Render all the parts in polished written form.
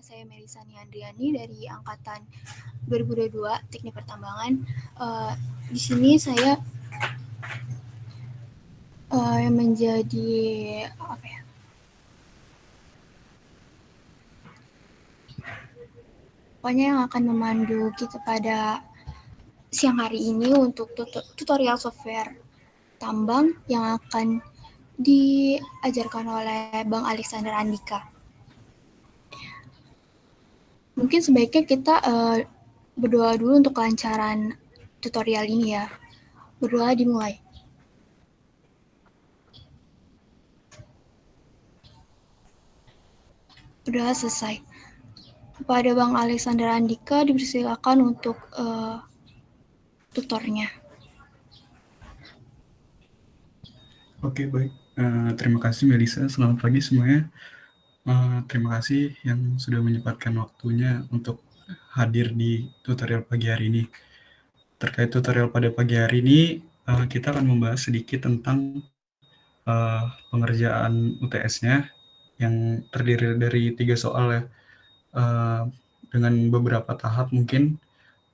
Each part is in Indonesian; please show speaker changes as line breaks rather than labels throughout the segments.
saya Melisani Andriani dari angkatan 2022 Teknik Pertambangan. Di sini saya menjadi pokoknya yang akan memandu kita pada siang hari ini untuk tutorial software tambang yang akan diajarkan oleh Bang Alexander Andika. Mungkin sebaiknya kita berdoa dulu untuk kelancaran tutorial ini ya. Berdoa dimulai. Berdoa selesai. Kepada Bang Alexander Andika dipersilakan untuk tutornya.
Oke, baik. Terima kasih Melisa. Selamat pagi semuanya. Terima kasih yang sudah menyempatkan waktunya untuk hadir di tutorial pagi hari ini. Terkait tutorial pada pagi hari ini, kita akan membahas sedikit tentang pengerjaan UTS-nya yang terdiri dari 3 soal ya, dengan beberapa tahap mungkin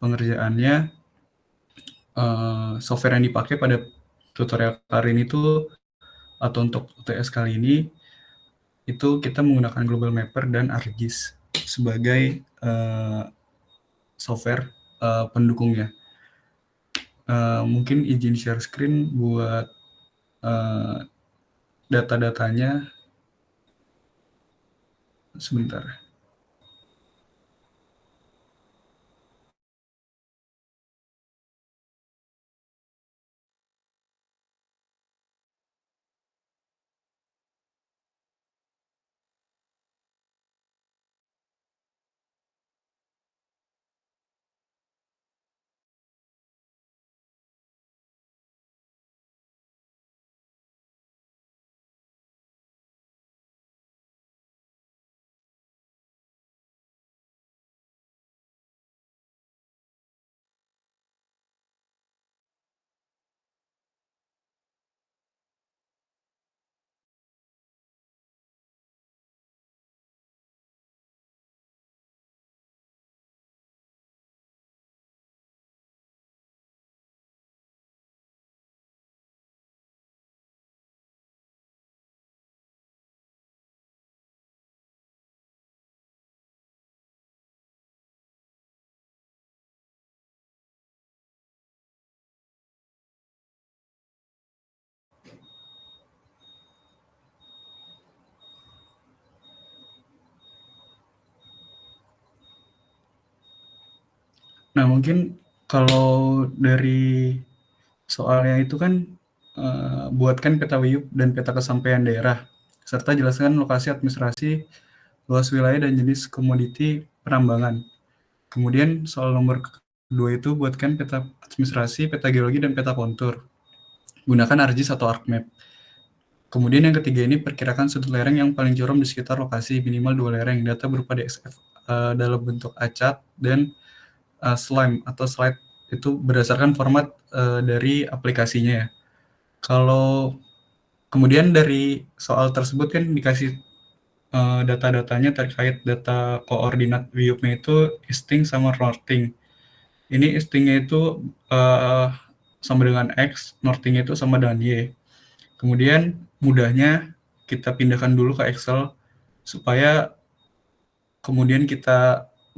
pengerjaannya. Software yang dipakai pada tutorial kali ini tuh atau untuk UTS kali ini itu kita menggunakan Global Mapper dan ArcGIS sebagai software pendukungnya. Mungkin izin share screen buat data-datanya sebentar. Nah, mungkin kalau dari soalnya itu kan buatkan peta WIUP dan peta kesampaian daerah, serta jelaskan lokasi administrasi, luas wilayah, dan jenis komoditi penambangan. Kemudian soal nomor kedua itu buatkan peta administrasi, peta geologi, dan peta kontur. Gunakan ArcGIS atau ArcMap. Kemudian yang ketiga ini perkirakan sudut lereng yang paling curam di sekitar lokasi, minimal 2 lereng. Data berupa DXF dalam bentuk acak dan slime atau slide itu berdasarkan format dari aplikasinya ya. Kalau kemudian dari soal tersebut kan dikasih data-datanya terkait data koordinat WIUP-nya itu easting sama northing. Ini easting-nya itu sama dengan X, northing-nya itu sama dengan Y. Kemudian mudahnya kita pindahkan dulu ke Excel supaya kemudian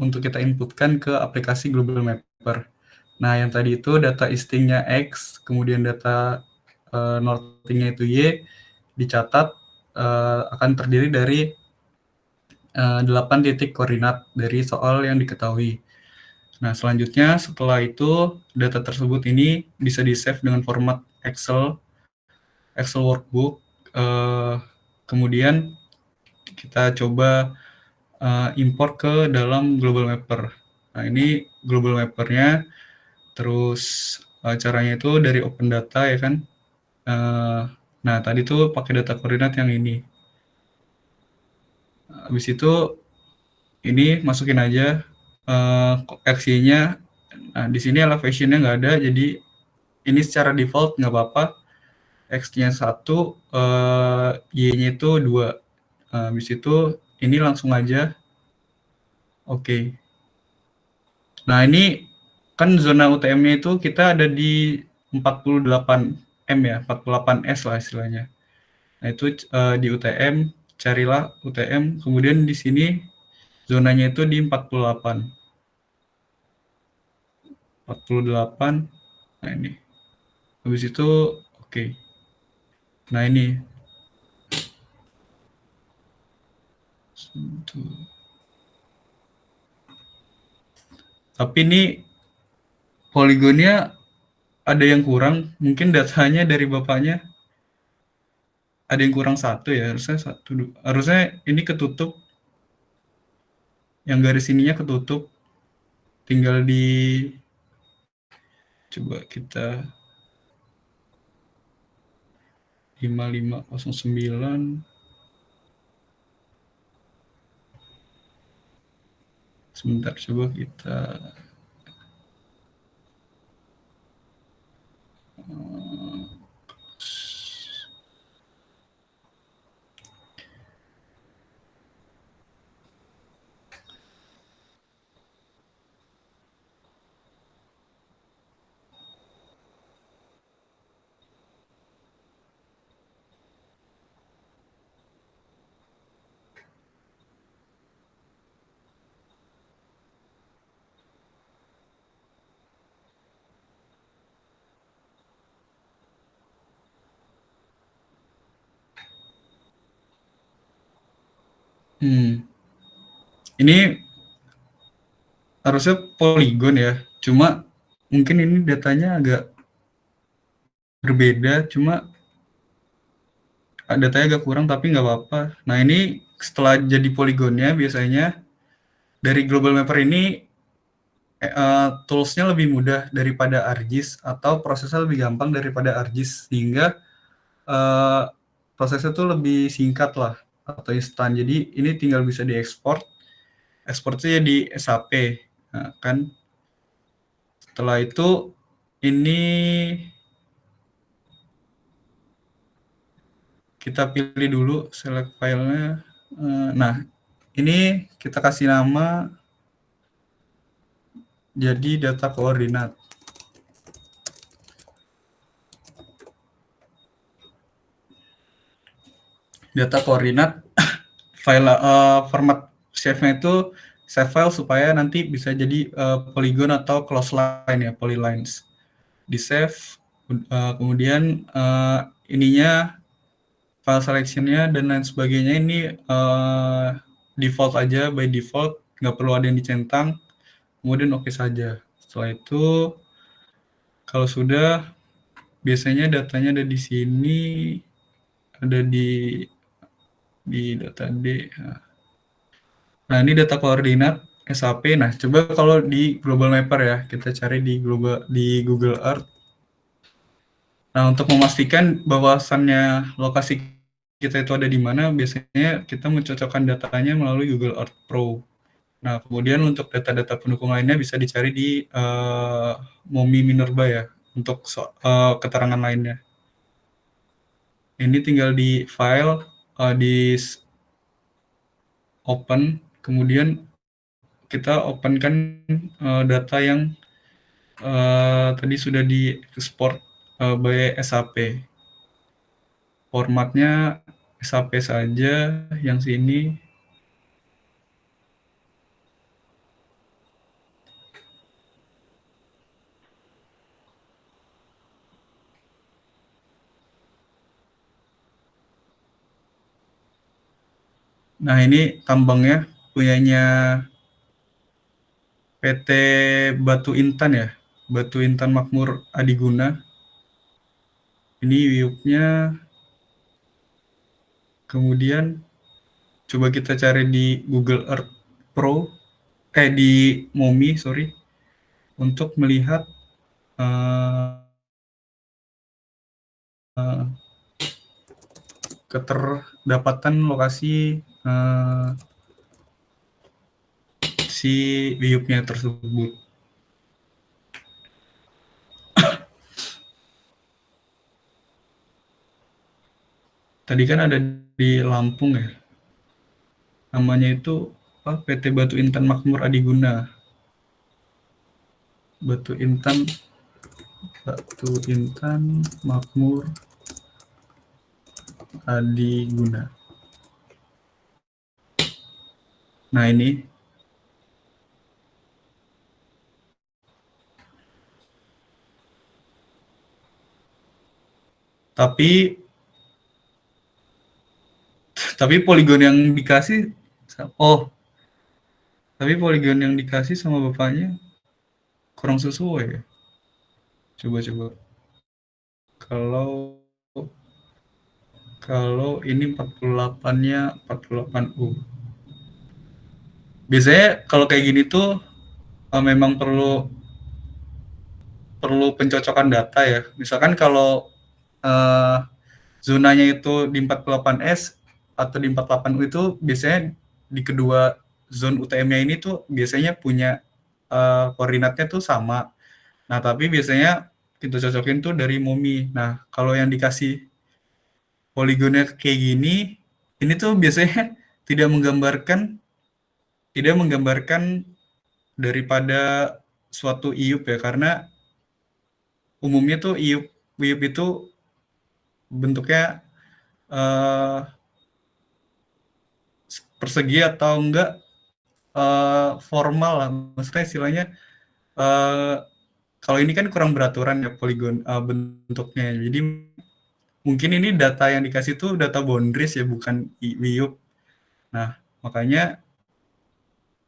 untuk kita inputkan ke aplikasi Global Mapper. Nah, yang tadi itu data easting-nya X, kemudian data northing-nya itu Y, dicatat akan terdiri dari 8 titik koordinat dari soal yang diketahui. Nah, selanjutnya setelah itu data tersebut ini bisa di-save dengan format Excel workbook. Kemudian kita coba import ke dalam Global Mapper. Nah, ini Global Mapper-nya. Terus caranya itu dari open data ya kan. Nah, tadi tuh pakai data koordinat yang ini. Habis itu ini masukin aja X-nya. Nah, di sini elevation-nya nggak ada, jadi ini secara default nggak apa-apa. X-nya 1, Y-nya itu 2. Habis itu ini langsung aja Oke. Nah, ini kan zona UTM-nya itu kita ada di 48 M ya, 48 S lah istilahnya. Nah, itu di UTM, carilah UTM, kemudian di sini zonanya itu di 48. 48. Nah, ini. Habis itu oke. Nah, ini. Tapi ini poligonnya ada yang kurang, mungkin datanya dari bapaknya ada yang kurang satu ya, harusnya ini ketutup, yang garis ininya ketutup, tinggal di coba kita 5509 sebentar coba kita ini harusnya poligon ya, cuma mungkin ini datanya agak berbeda, cuma datanya agak kurang tapi nggak apa-apa. Nah, ini setelah jadi poligonnya biasanya dari Global Mapper ini tools-nya lebih mudah daripada ArcGIS atau prosesnya lebih gampang daripada ArcGIS, sehingga uh, prosesnya tuh lebih singkat lah atau instan. Jadi ini tinggal bisa diekspor, ekspornya di SAP. Nah, kan setelah itu ini kita pilih dulu select filenya. Nah, ini kita kasih nama jadi data koordinat. Data koordinat file format save-nya itu save file supaya nanti bisa jadi polygon atau close line ya, polylines. Di save, kemudian ininya file selection-nya dan lain sebagainya ini default aja, by default, nggak perlu ada yang dicentang, kemudian oke saja. Setelah itu, kalau sudah, biasanya datanya ada di sini, ada di data D. Nah, ini data koordinat SAP. Nah, coba kalau di Global Mapper ya, kita cari di Google Earth. Nah, untuk memastikan bahwasannya lokasi kita itu ada di mana, biasanya kita mencocokkan datanya melalui Google Earth Pro. Nah, kemudian untuk data-data pendukung lainnya bisa dicari di MOMI Minerva ya, untuk keterangan lainnya. Ini tinggal di file, di open, kemudian kita openkan data yang tadi sudah di-export by SAP. Formatnya SAP saja, yang sini. Nah, ini tambangnya punyanya PT Batu Intan ya, Batu Intan Makmur Adiguna. Ini view-nya, kemudian coba kita cari di Google Earth Pro, di MOMI, sorry, untuk melihat keterdapatan lokasi si view-nya tersebut. Tadi kan ada di Lampung ya, namanya itu PT Batu Intan Makmur Adiguna. Batu Intan Makmur Adiguna. Nah ini, tapi poligon yang dikasih, oh, tapi poligon yang dikasih sama bapaknya kurang sesuai ya. Coba. Kalau ini 48-nya 48U. Biasanya kalau kayak gini tuh memang perlu pencocokan data ya. Misalkan kalau uh, zonanya itu di 48S atau di 48U itu biasanya di kedua zone UTM-nya ini tuh biasanya punya koordinatnya tuh sama. Nah, tapi biasanya kita cocokin tuh dari MOMI. Nah, kalau yang dikasih poligonnya kayak gini, ini tuh biasanya tidak menggambarkan daripada suatu iup ya, karena umumnya tuh iup itu bentuknya eh, persegi atau enggak formal lah, maksudnya istilahnya eh, kalau ini kan kurang beraturan ya poligon bentuknya, jadi mungkin ini data yang dikasih tuh data boundaries ya, bukan iup. Nah, makanya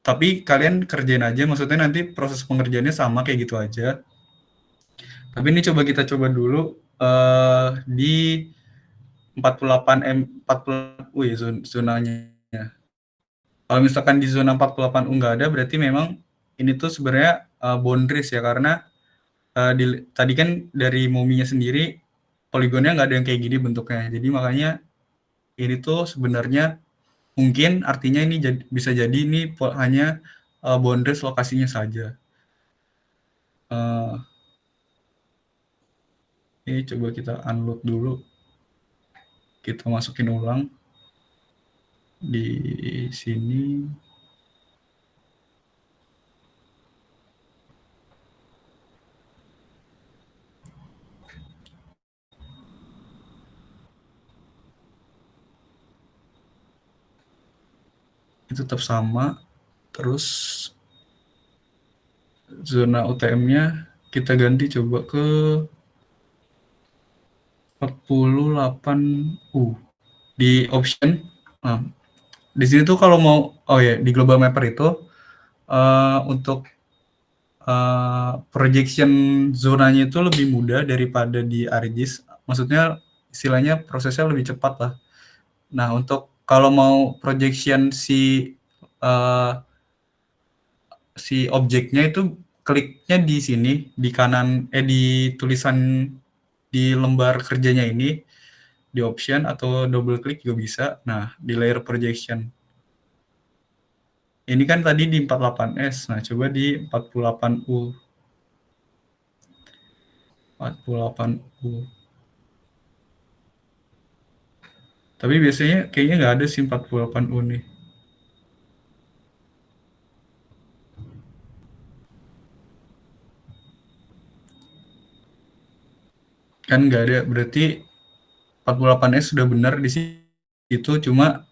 tapi kalian kerjain aja, maksudnya nanti proses pengerjaannya sama kayak gitu aja. Tapi ini kita coba dulu di 48M 40 ya zonanya. Kalau misalkan di zona 48U nggak ada, berarti memang ini tuh sebenarnya boundaries ya, karena tadi kan dari mominya sendiri poligonnya nggak ada yang kayak gini bentuknya. Jadi makanya ini tuh sebenarnya mungkin artinya ini bisa jadi ini hanya boundaries lokasinya saja. Ini coba kita unload dulu, kita masukin ulang di sini. Itu tetap sama, terus zona UTM-nya kita ganti coba ke 48U di option. Nah, di sini tuh kalau mau, oh ya, di global mapper itu untuk projection zonanya itu lebih mudah daripada di ArcGIS. Maksudnya istilahnya prosesnya lebih cepat lah. Nah, untuk kalau mau projection uh, si objeknya itu kliknya di sini, di kanan, di tulisan di lembar kerjanya ini, di option atau double klik juga bisa. Nah, di layer projection. Ini kan tadi di 48S, nah coba di 48U. 48U. Tapi biasanya kayaknya nggak ada sih 48U nih. Kan nggak ada, berarti 48S sudah benar di situ, cuma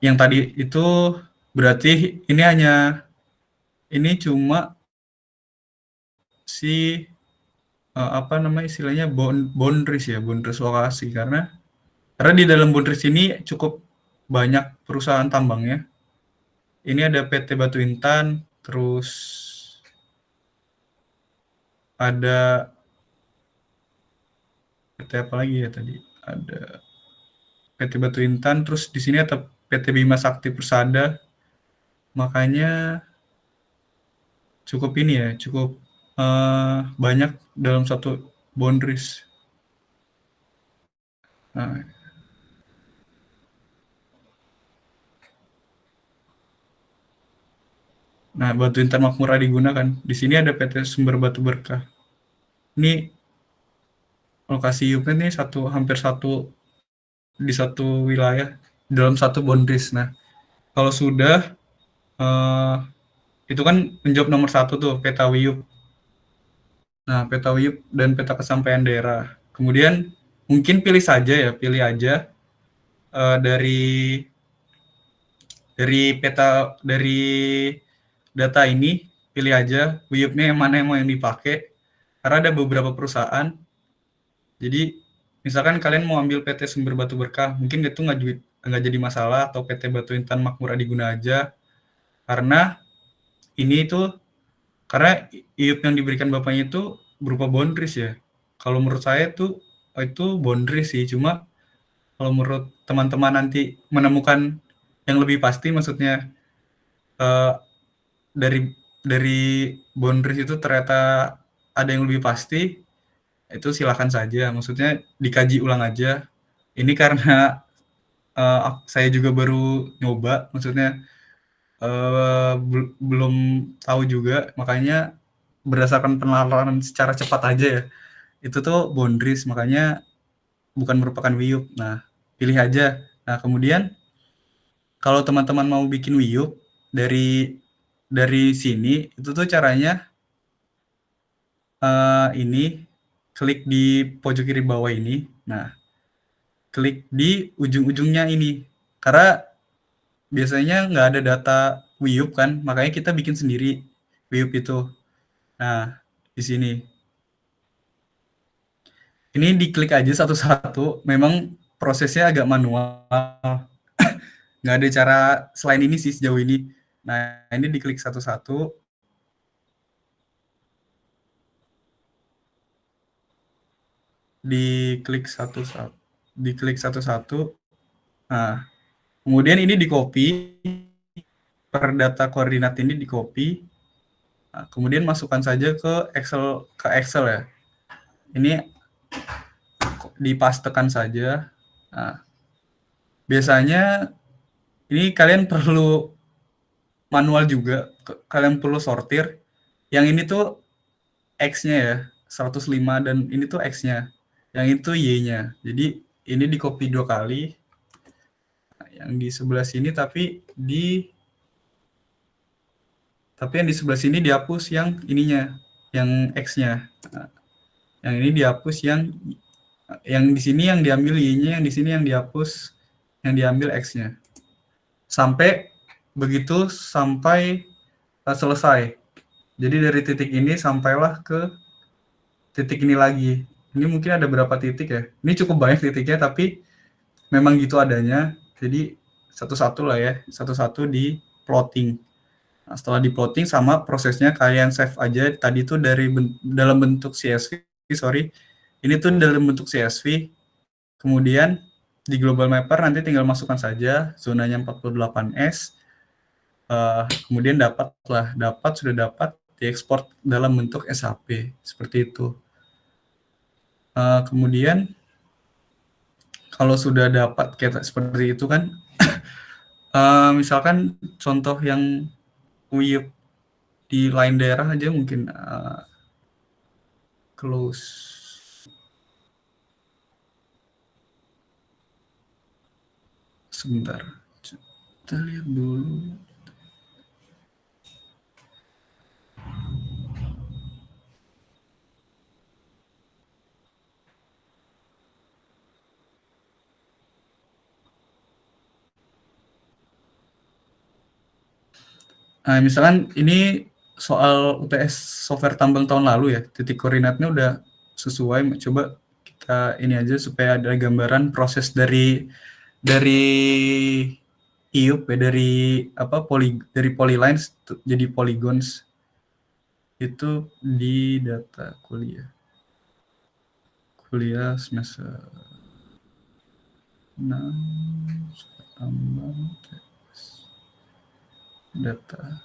yang tadi itu berarti ini cuma si apa namanya istilahnya boundaries ya, boundaries lokasi, karena di dalam boundaries ini cukup banyak perusahaan tambangnya. Ini ada PT Batu Intan, terus ada PT apa lagi ya tadi? Ada PT Batu Intan, terus di sini ada PT Bima Sakti Persada. Makanya cukup ini ya, cukup banyak dalam satu boundaries. Nah, Batu Intan Makmur Adiguna kan. Di sini ada PT Sumber Batu Berkah. Ini lokasi UP ini hampir satu di satu wilayah dalam satu boundaries. Nah, Kalau sudah, itu kan menjawab nomor satu tuh, peta WIUP. Nah, peta WIUP dan peta kesampaian daerah. Kemudian mungkin pilih saja ya, pilih aja dari data ini, pilih aja WIUP-nya yang mana yang mau yang dipakai. Karena ada beberapa perusahaan. Jadi misalkan kalian mau ambil PT Sumber Batu Berkah, mungkin itu nggak jadi masalah, atau PT Batu Intan Makmur Adiguna aja. Karena ini itu karena IUP yang diberikan bapaknya itu berupa boundaries ya. Kalau menurut saya tuh itu boundaries sih, cuma kalau menurut teman-teman nanti menemukan yang lebih pasti, maksudnya eh, dari boundaries itu ternyata ada yang lebih pasti, itu silakan saja. Maksudnya dikaji ulang aja. Ini karena saya juga baru nyoba, maksudnya belum tahu juga, makanya berdasarkan penelaran secara cepat aja ya. Itu tuh boundaries, makanya bukan merupakan WIUP. Nah, pilih aja. Nah, kemudian kalau teman-teman mau bikin WIUP dari sini, itu tuh caranya ini, klik di pojok kiri bawah ini. Nah, klik di ujung-ujungnya ini. Karena biasanya nggak ada data WIUP kan, makanya kita bikin sendiri WIUP itu. Nah, di sini. Ini diklik aja satu-satu, memang prosesnya agak manual. Nggak ada cara selain ini sih sejauh ini. Nah, ini diklik satu-satu, diklik satu-satu, diklik satu-satu. Nah, kemudian ini di-copy, per data koordinat ini di-copy. Nah, kemudian masukkan saja ke Excel ya. Ini dipastekan saja. Nah, biasanya ini kalian perlu manual juga, kalian perlu sortir. Yang ini tuh X-nya ya, 105, dan ini tuh X-nya. Yang itu Y-nya. Jadi ini di copy 2 kali. Yang di sebelah sini tapi yang di sebelah sini dihapus yang ininya, yang X-nya. Nah, yang ini dihapus, yang di sini yang diambil Y-nya, yang di sini yang dihapus, yang diambil X-nya. Sampai selesai. Jadi dari titik ini sampailah ke titik ini lagi. Ini mungkin ada berapa titik ya? Ini cukup banyak titiknya, tapi memang gitu adanya. Jadi satu-satu lah ya, satu-satu di plotting. Nah, setelah di plotting, sama prosesnya kalian save aja. Tadi tuh dalam bentuk CSV, sorry. Ini tuh dalam bentuk CSV. Kemudian di Global Mapper nanti tinggal masukkan saja zonanya 48S. Kemudian sudah dapat diekspor dalam bentuk SAP seperti itu. Kemudian kalau sudah dapat kayak seperti itu kan, misalkan contoh yang WIUP di lain daerah aja mungkin close. Sebentar, kita lihat dulu. Nah, misalkan ini soal UTS software tambang tahun lalu ya, titik koordinatnya udah sesuai. Coba kita ini aja supaya ada gambaran proses dari IUP ya, dari polylines jadi polygons itu di data kuliah semester 6 tambang data.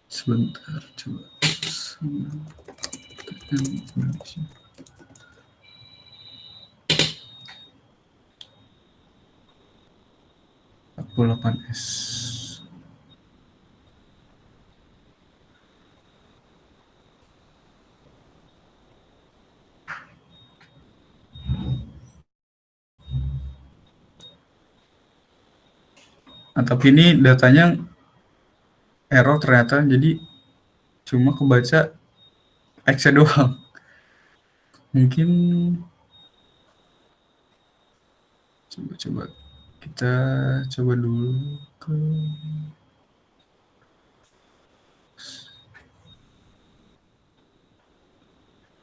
Sebentar, coba. 48S. Nah, tapi ini datanya error ternyata, jadi cuma kebaca X-nya doang. Mungkin coba kita coba dulu ke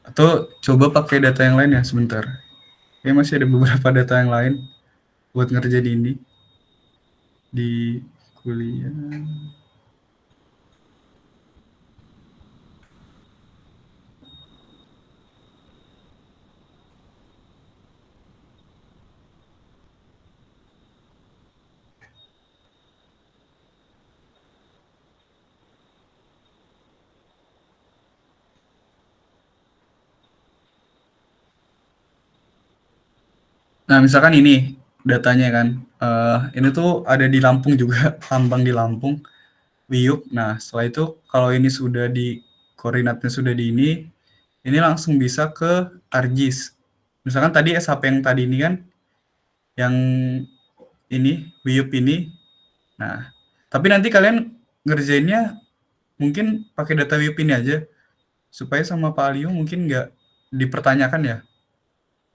atau coba pakai data yang lain ya sebentar. Ya masih ada beberapa data yang lain buat ngerjain ini di kuliah. Nah, misalkan ini datanya kan, ini tuh ada di Lampung juga, tambang di Lampung, Wiyuk. Nah, setelah itu kalau ini sudah di koordinatnya sudah di ini langsung bisa ke ArcGIS. Misalkan tadi SHP yang tadi ini kan, yang ini, Wiyup ini. Nah, tapi nanti kalian ngerjainnya mungkin pakai data Wiyup ini aja, supaya sama Pak Aliu mungkin nggak dipertanyakan ya.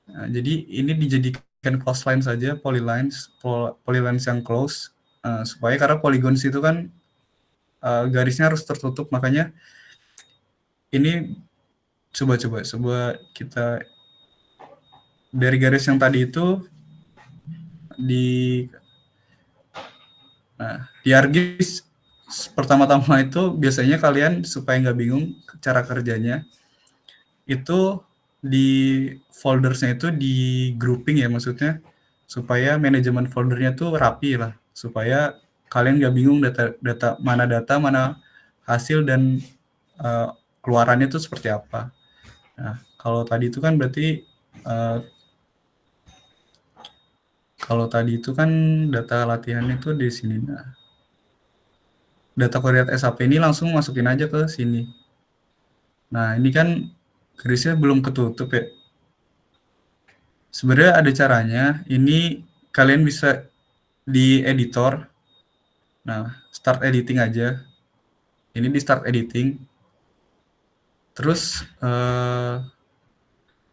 Nah, jadi ini dijadikan close line saja, polylines yang close, supaya karena polygons itu kan garisnya harus tertutup, makanya ini coba kita dari garis yang tadi itu di di ArcGIS pertama-tama itu biasanya kalian supaya nggak bingung cara kerjanya itu di foldersnya itu di grouping ya, maksudnya supaya manajemen foldernya tuh rapi lah, supaya kalian nggak bingung data mana hasil dan keluarannya itu seperti apa. Nah, kalau tadi itu kan berarti kalau tadi itu kan data latihannya itu di sini. Nah, data koordinat SAP ini langsung masukin aja ke sini. Nah, ini kan garisnya belum ketutup ya. Sebenarnya ada caranya. Ini kalian bisa di editor. Nah, start editing aja. Ini di start editing. Terus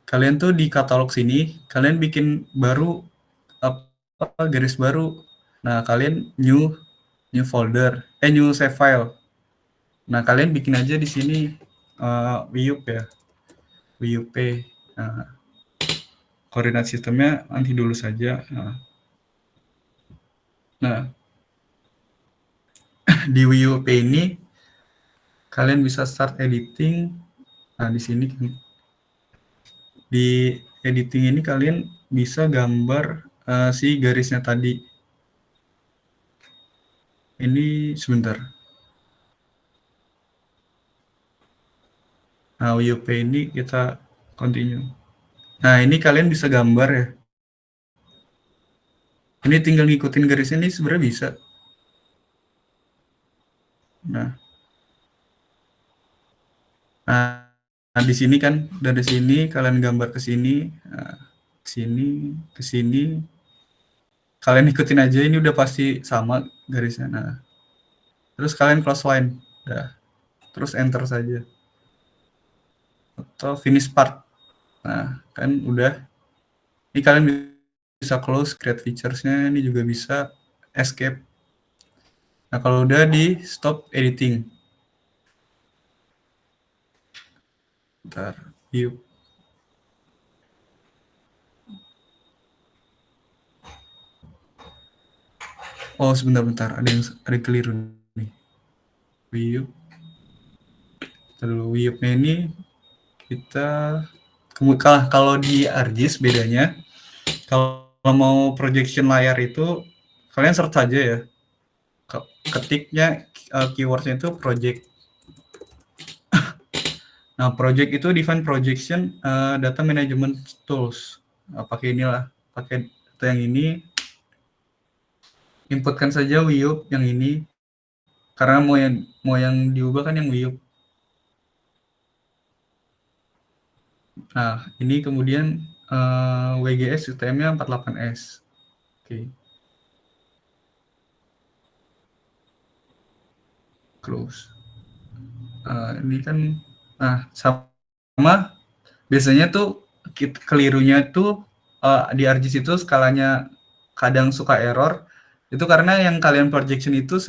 kalian tuh di katalog sini, kalian bikin baru apa garis baru. Nah, kalian new folder, new save file. Nah, kalian bikin aja di sini WIUP ya, WIUP. Nah, koordinat sistemnya nanti dulu saja. Nah, di WIUP ini kalian bisa start editing. Nah, di sini di editing ini kalian bisa gambar si garisnya tadi. Ini sebentar. Nah, WIUP ini kita continue. Nah, ini kalian bisa gambar ya. Ini tinggal ngikutin garisnya, ini sebenarnya bisa. Nah, di sini kan dari sini kalian gambar ke sini, ke sini, ke sini. Kalian ikutin aja, ini udah pasti sama garisnya. Nah, terus kalian close line, udah. Terus enter saja. Atau finish part. Nah, kan udah. Ini kalian bisa close, create features-nya, ini juga bisa escape. Nah, kalau udah di stop editing. Bentar, yuk. Oh, sebentar, ada keliru nih. View. Terus viewnya ini kita kalau di ArcGIS bedanya, kalau mau projection layar itu kalian search saja ya. Ketiknya keywordnya itu project. Nah, project itu define projection data management tools. Nah, pakai inilah, pakai data yang ini. Inputkan saja WIUP yang ini. Karena mau yang diubah kan yang WIUP. Nah, ini kemudian WGS UTM-nya 48S. Oke. close. Ini kan, nah sama biasanya tuh kelirunya tuh di ArcGIS itu skalanya kadang suka error. Itu karena yang kalian projection itu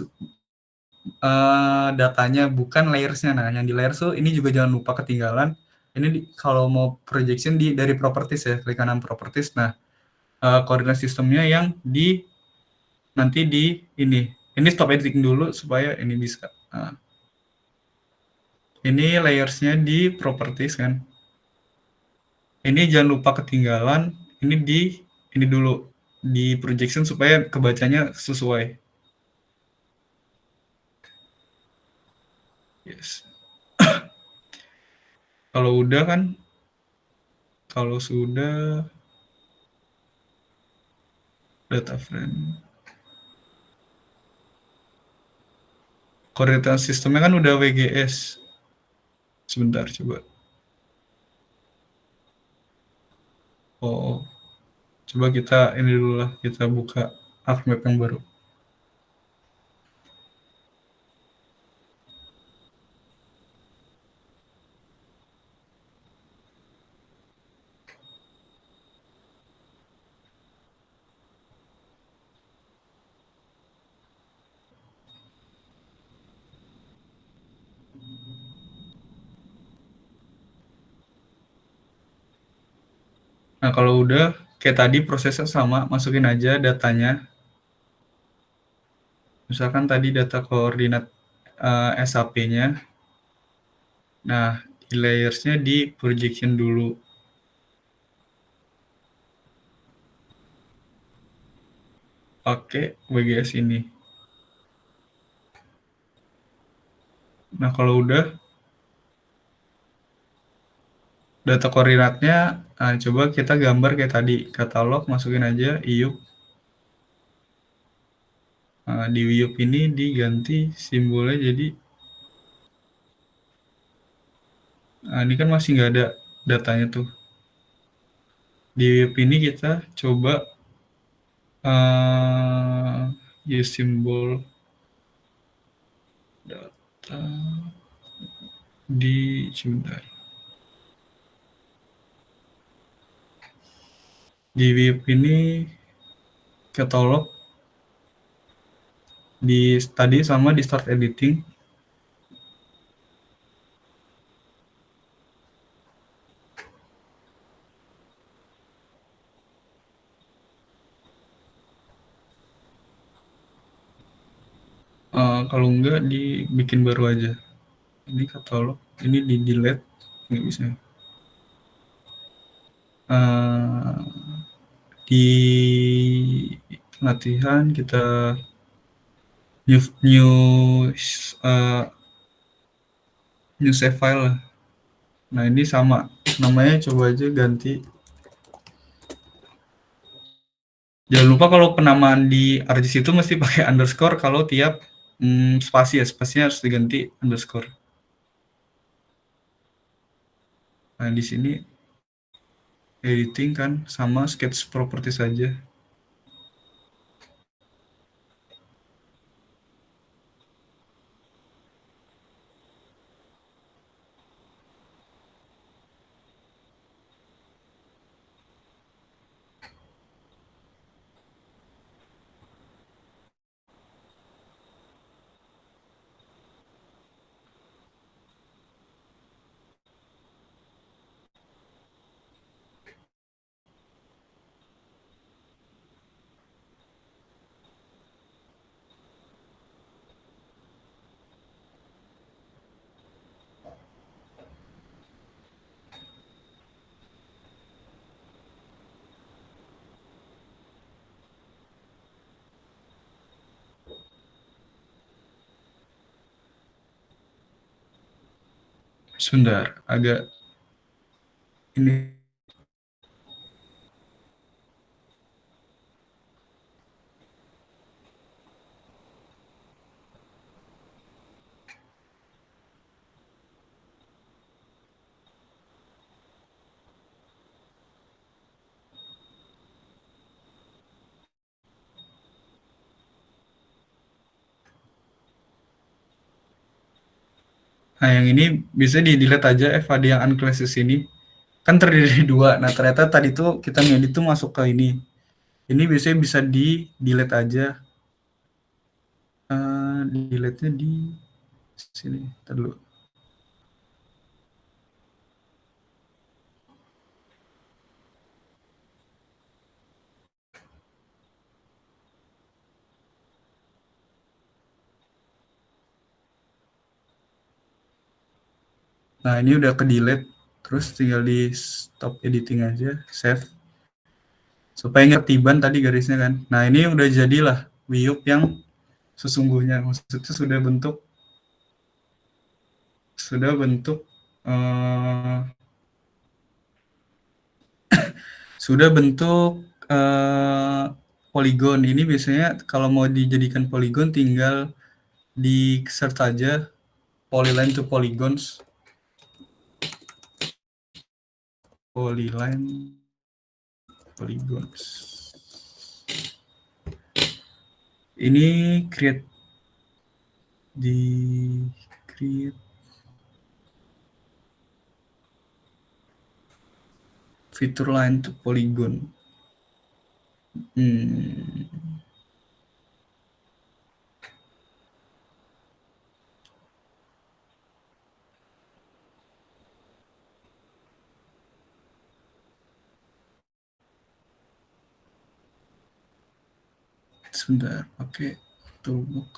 datanya bukan layersnya. Nah, yang di layers tuh ini juga jangan lupa ketinggalan. Ini kalau mau projection dari properties ya, klik kanan properties. Nah, koordinat sistemnya yang nanti di ini. Ini stop editing dulu supaya ini bisa. Nah, ini layersnya di properties kan. Ini jangan lupa ketinggalan. Ini dulu di projection supaya kebacanya sesuai. Yes. Kalau udah kan, kalau sudah data frame. Koordinat sistemnya kan udah WGS. Sebentar coba. Oh, coba kita ini dulu lah, kita buka ArcMap yang baru. Nah, kalau udah kayak tadi prosesnya sama, masukin aja datanya. Misalkan tadi data koordinat SAP-nya. Nah, di layers-nya di projection dulu. Pakai WGS ini. Nah, kalau udah data koordinatnya, coba kita gambar kayak tadi. Katalog, masukin aja IUP. Di IUP ini diganti simbolnya jadi, ini kan masih nggak ada datanya tuh. Di IUP ini kita coba use simbol data sebentar. Di WIP ini katalog tadi sama di start editing. Kalau enggak dibikin baru aja. Ini katalog, ini di delete, nggak bisa. Di latihan kita new save file lah. Nah, ini sama namanya, coba aja ganti. Jangan lupa kalau penamaan di ArcGIS itu mesti pakai underscore kalau tiap spasi ya, spasinya harus diganti underscore. Nah, di sini editing kan sama sketch property saja. Sebentar, agak ini. Nah, yang ini bisa di-delete aja FAD yang unclasses ini. Kan terdiri dari 2. Nah, ternyata tadi tuh kita ngedit tuh masuk ke ini. Ini biasanya bisa di-delete aja. Delete-nya di sini. Ntar dulu. Nah, ini udah ke-delete. Terus tinggal di stop editing aja, save. Supaya nggak ketiban tadi garisnya kan. Nah, ini udah jadilah Wiyup yang sesungguhnya. Maksudnya sudah bentuk poligon. Ini biasanya kalau mau dijadikan poligon tinggal di search aja polyline to polygons. Polyline polygons. Ini create fitur line to polygon. Sebentar, pakai toolbox.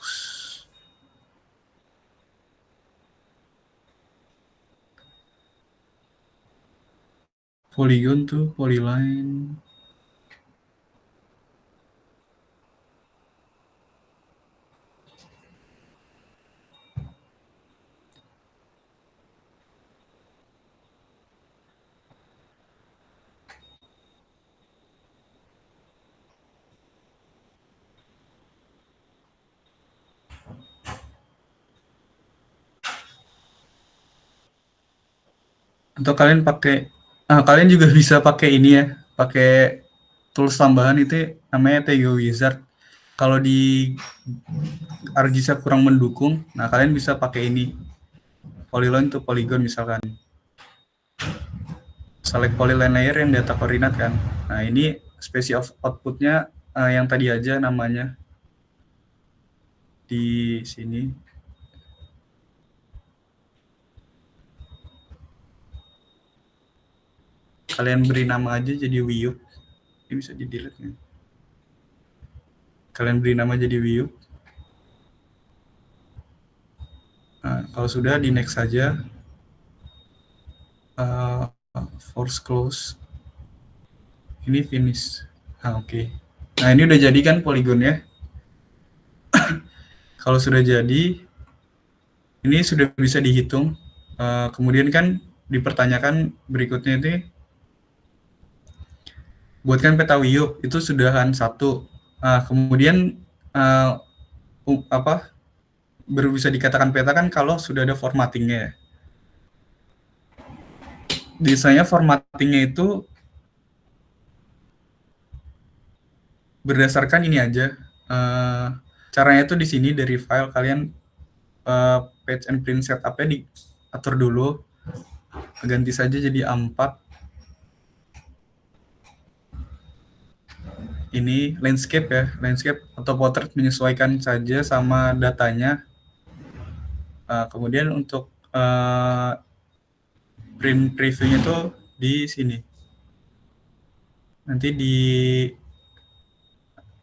Polygon tuh polyline. Atau kalian juga bisa pakai ini ya, pakai tools tambahan itu namanya TG Wizard. Kalau di ArcGIS kurang mendukung, nah kalian bisa pakai ini, polyline to polygon misalkan. Select polyline layer yang data koordinat kan. Nah ini spesi outputnya yang tadi aja namanya di sini. Kalian beri nama aja jadi Wiyup. Ini bisa di delete nih. Kalian beri nama jadi Wiyup. Nah, kalau sudah di next saja. Force close. Ini finish. Oke. Nah, ini udah jadi kan poligonnya. Kalau sudah jadi, ini sudah bisa dihitung. Kemudian kan dipertanyakan berikutnya itu, buatkan peta Wiyup, itu sudahan 1. Kemudian baru bisa dikatakan peta kan kalau sudah ada formattingnya. Biasanya formattingnya itu berdasarkan ini aja. Caranya itu di sini dari file kalian page and print setupnya diatur dulu, ganti saja jadi A4. Ini landscape ya, landscape atau portrait menyesuaikan saja sama datanya. Kemudian untuk print previewnya tuh di sini. Nanti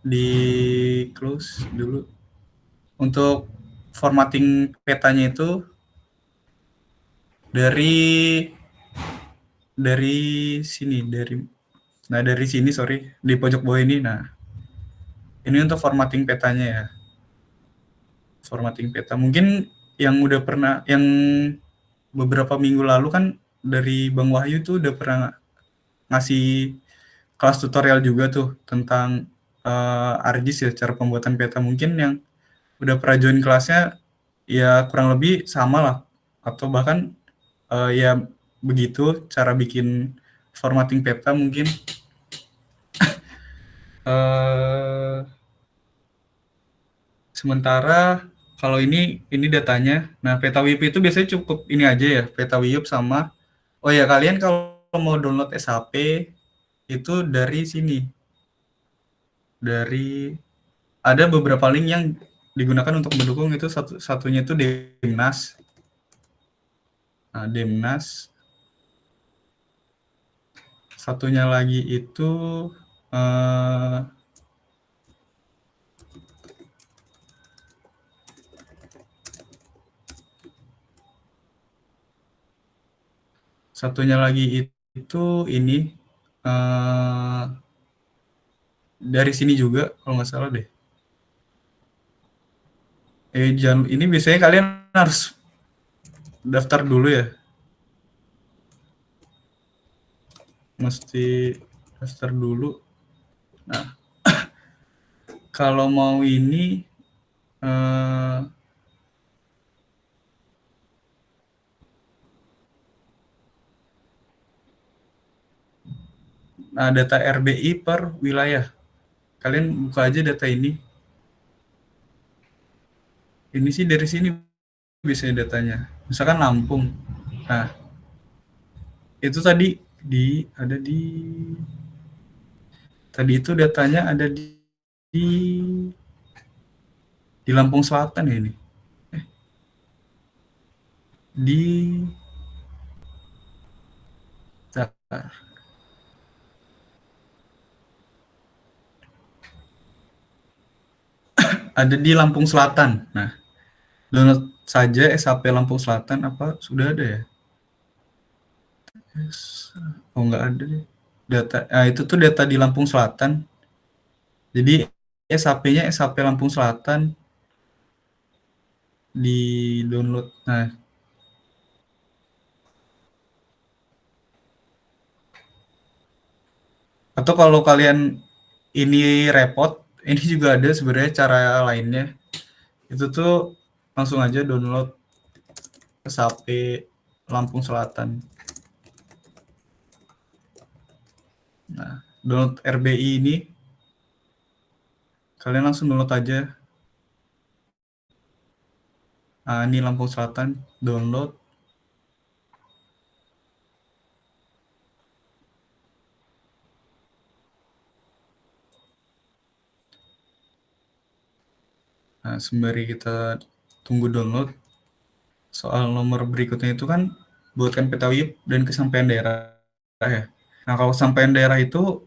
di close dulu. Untuk formatting petanya itu dari sini, dari sini di pojok bawah ini. Nah, ini untuk formatting petanya ya. Formatting peta. Mungkin yang udah pernah, yang beberapa minggu lalu kan dari Bang Wahyu tuh udah pernah ngasih kelas tutorial juga tuh tentang ArcGIS ya, cara pembuatan peta. Mungkin yang udah pernah join kelasnya ya kurang lebih sama lah, atau bahkan ya begitu cara bikin formatting peta mungkin. Sementara Kalau ini datanya. Nah, peta WIP itu biasanya cukup ini aja ya, peta WIP sama oh ya kalian kalau mau download SHP itu dari sini. Dari ada beberapa link yang digunakan untuk mendukung itu satunya itu Demnas. Nah, Demnas. Satunya lagi itu eh, satunya lagi itu ini eh, dari sini juga kalau nggak salah deh. Jangan ini biasanya kalian harus daftar dulu ya. Mesti daftar dulu. Nah, kalau mau ini eh, nah data RBI per wilayah. Kalian buka aja data ini. Ini sih dari sini biasanya datanya. Misalkan Lampung. Nah, itu tadi ada tadi itu datanya ada di, di Lampung Selatan ya ini. Di ada di Lampung Selatan. Nah, download saja SHP Lampung Selatan apa sudah ada ya? Oh nggak ada deh. Data, itu tuh data di Lampung Selatan. Jadi SHP-nya SHP Lampung Selatan di download. Nah, atau kalau kalian ini repot, ini juga ada sebenarnya cara lainnya. Itu tuh langsung aja download SHP Lampung Selatan. Nah, download RBI ini kalian langsung download aja. Nah, ini Lampung Selatan, download. Nah, sembari kita tunggu download, soal nomor berikutnya itu kan buatkan peta WIP dan kesampaian daerah ya. Nah, kalau kesampaian daerah itu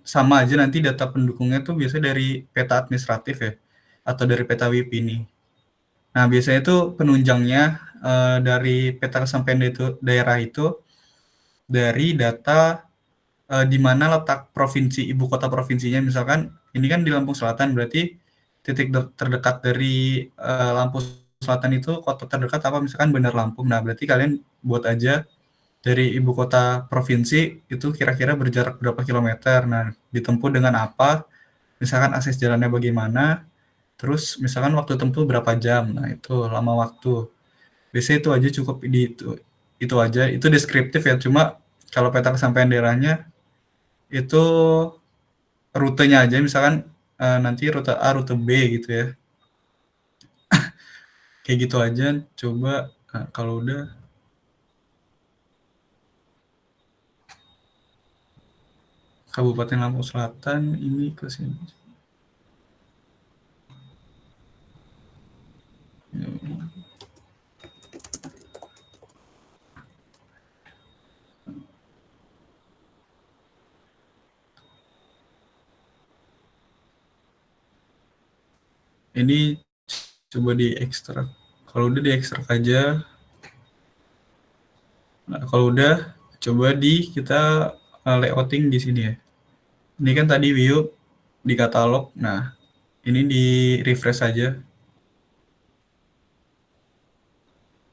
sama aja nanti data pendukungnya tuh biasanya dari peta administratif ya, atau dari peta WIP ini. Nah, biasanya itu penunjangnya dari peta kesampaian daerah itu dari data di mana letak provinsi, ibu kota provinsinya. Misalkan ini kan di Lampung Selatan, berarti titik terdekat dari Lampung Selatan itu kota terdekat apa, misalkan Bandar Lampung. Nah, berarti kalian buat aja dari ibu kota provinsi itu kira-kira berjarak berapa kilometer. Nah, ditempuh dengan apa, misalkan akses jalannya bagaimana, terus misalkan waktu tempuh berapa jam. Nah, itu lama waktu. Biasanya itu aja cukup di itu aja. Itu deskriptif ya, cuma kalau peta kesampaian daerahnya itu rutenya aja, misalkan nanti rute A, rute B gitu ya. Kayak gitu aja, coba kalau udah Kabupaten Lampung Selatan ini ke sini. Ini coba diekstrak. Kalau udah diekstrak aja. Nah, kalau udah coba kita layouting di sini ya. Ini kan tadi view di katalog. Nah, ini di refresh aja.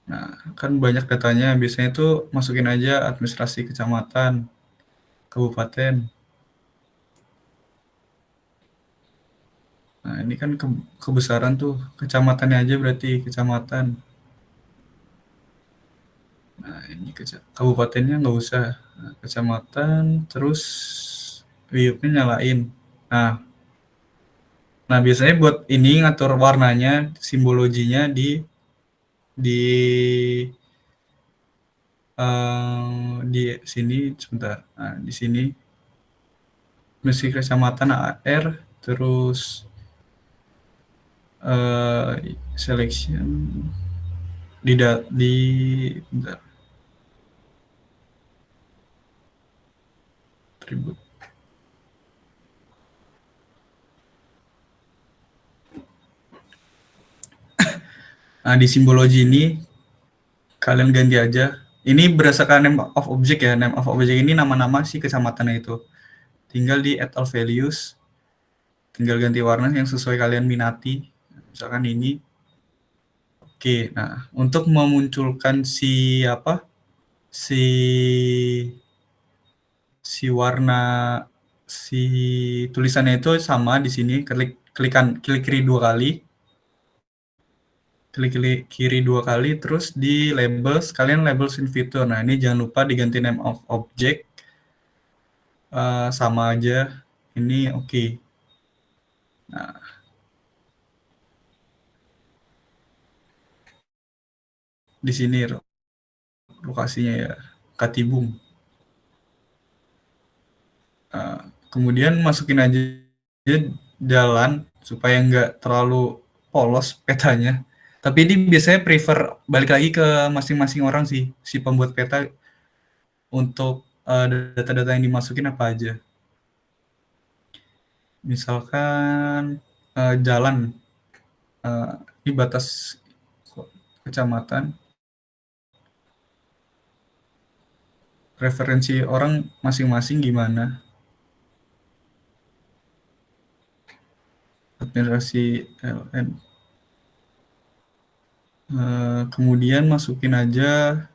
Nah, kan banyak datanya. Biasanya itu masukin aja administrasi kecamatan, kabupaten. Nah, ini kan kebesaran tuh. Kecamatannya aja berarti kecamatan. Nah, ini kabupatennya nggak usah. Nah, kecamatan, terus view-nya nyalain. Nah, Nah, biasanya buat ini ngatur warnanya, simbologinya di di sini sebentar. Nah, di sini mesti kecamatan AR, terus selection di bentar, atribut. Nah, di simbologi ini kalian ganti aja. Ini berdasarkan name of object ya. Name of object ini nama-nama si kecamatannya itu. Tinggal di add all values, tinggal ganti warna yang sesuai kalian minati. Misalkan ini. Oke, nah untuk memunculkan si apa? Si si warna si tulisannya itu sama di sini, klik kiri dua kali. Klik kiri dua kali, terus di label, sekalian label in fitur. Nah, ini jangan lupa diganti name of object, sama aja. Ini oke. Nah, di sini lokasinya ya, Katibung. Kemudian masukin aja jalan supaya nggak terlalu polos petanya. Tapi ini biasanya prefer balik lagi ke masing-masing orang sih, si pembuat peta untuk data-data yang dimasukin apa aja. Misalkan jalan, ini batas kecamatan, referensi orang masing-masing gimana, administrasi LN. Kemudian masukin aja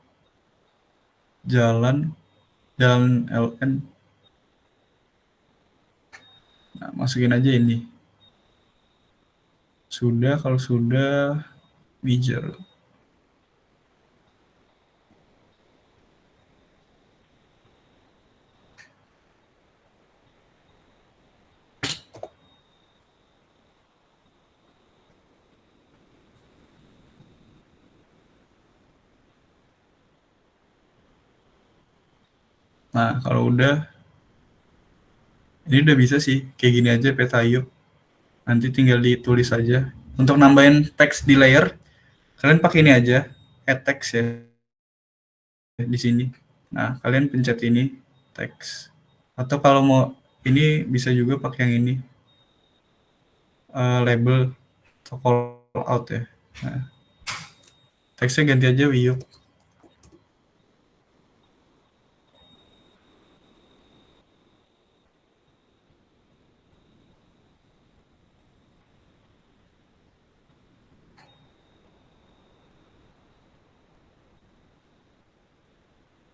jalan LN. Nah, masukin aja ini. Sudah, kalau sudah, major. Nah, kalau udah, ini udah bisa sih. Kayak gini aja peta Ayub. Nanti tinggal ditulis aja. Untuk nambahin teks di layer, kalian pakai ini aja, add text ya, di sini. Nah, kalian pencet ini, teks. Atau kalau mau ini bisa juga pakai yang ini, label atau call out ya. Nah, teksnya ganti aja Wiyuk.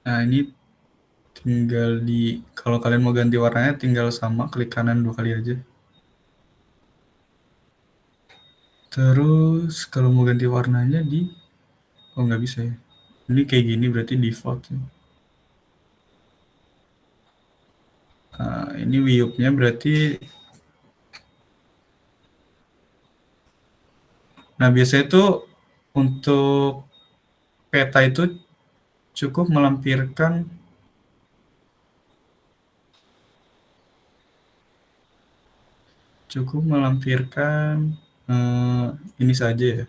Nah, ini tinggal kalau kalian mau ganti warnanya tinggal sama klik kanan 2 kali aja. Terus kalau mau ganti warnanya nggak bisa ya. Ini kayak gini berarti default ya. Nah, ini Wiyupnya berarti. Nah, biasanya itu untuk peta itu cukup melampirkan ini saja ya.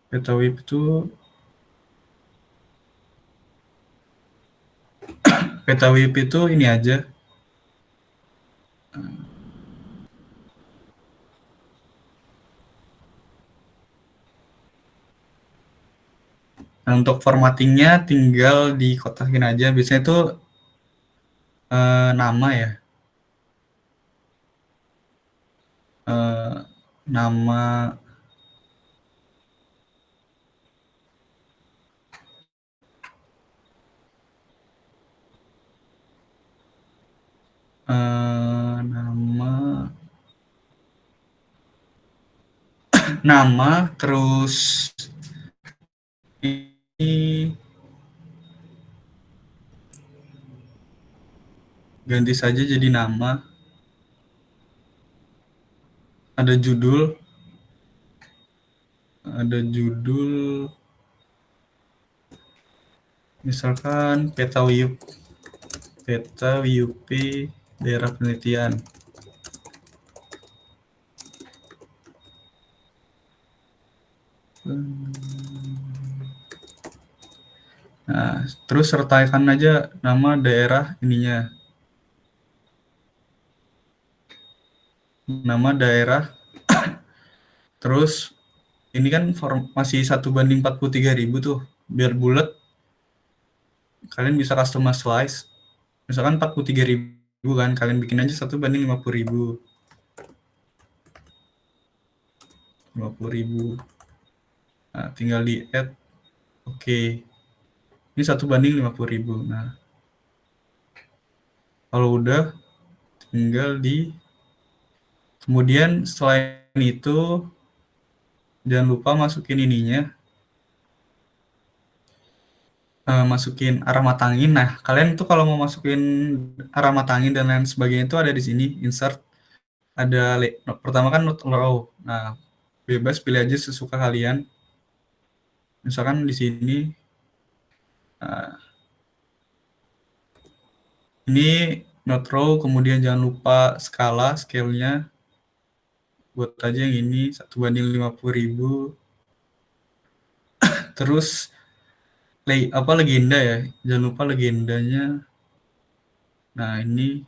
Peta WIP itu ini aja. Nah, untuk formattingnya tinggal dikotakin aja. Biasanya itu nama ya. Nama nama terus ini ganti saja jadi nama. ada judul misalkan peta WUP daerah penelitian. Nah, terus sertakan aja nama daerah ininya. Nama daerah, terus ini kan masih 1:43.000 tuh. Biar bulat, kalian bisa customize slice. Misalkan 43.000 kan, kalian bikin aja 1:50.000. 50.000. Nah, tinggal di add. Oke. Ini 1:50.000. Nah, kalau udah, tinggal di kemudian selain itu jangan lupa masukin ininya, masukin arah matangin. Nah, kalian tuh kalau mau masukin arah matangin dan lain sebagainya itu ada di sini, insert. Ada pertama kan node row. Nah, bebas pilih aja sesuka kalian. Misalkan di sini, nah, ini node row, kemudian jangan lupa scale-nya. Buat aja yang ini 1:50.000. Terus legenda ya, jangan lupa legendanya. Nah, ini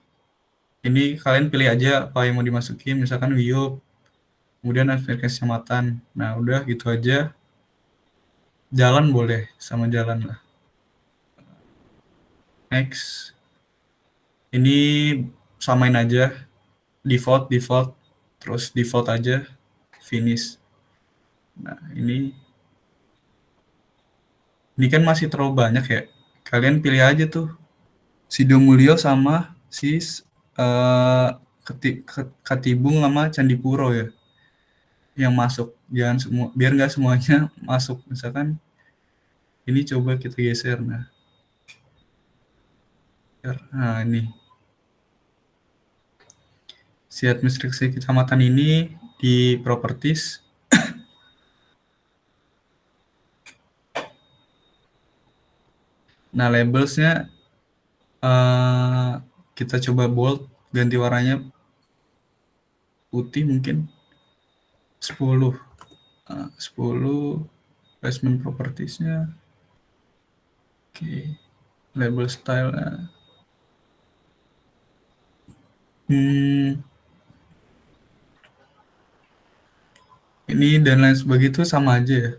kalian pilih aja apa yang mau dimasukin, misalkan Wiyup, kemudian aplikasi kecamatan. Nah, udah gitu aja. Jalan boleh, sama jalan lah. Next. Ini samain aja, default, terus default aja, finish. Nah, ini kan masih terlalu banyak ya. Kalian pilih aja tuh Sido Mulyo sama eh, Katibung sama Candipuro ya, yang masuk. Jangan semua, biar nggak semuanya masuk. Misalkan ini coba kita geser. Nah, ini si administrasi kecamatan ini di properties. Nah, labelsnya kita coba bold, ganti warnanya putih mungkin 10. 10 placement propertiesnya. Oke, label style. Ini dan lain sebagainya itu sama aja ya.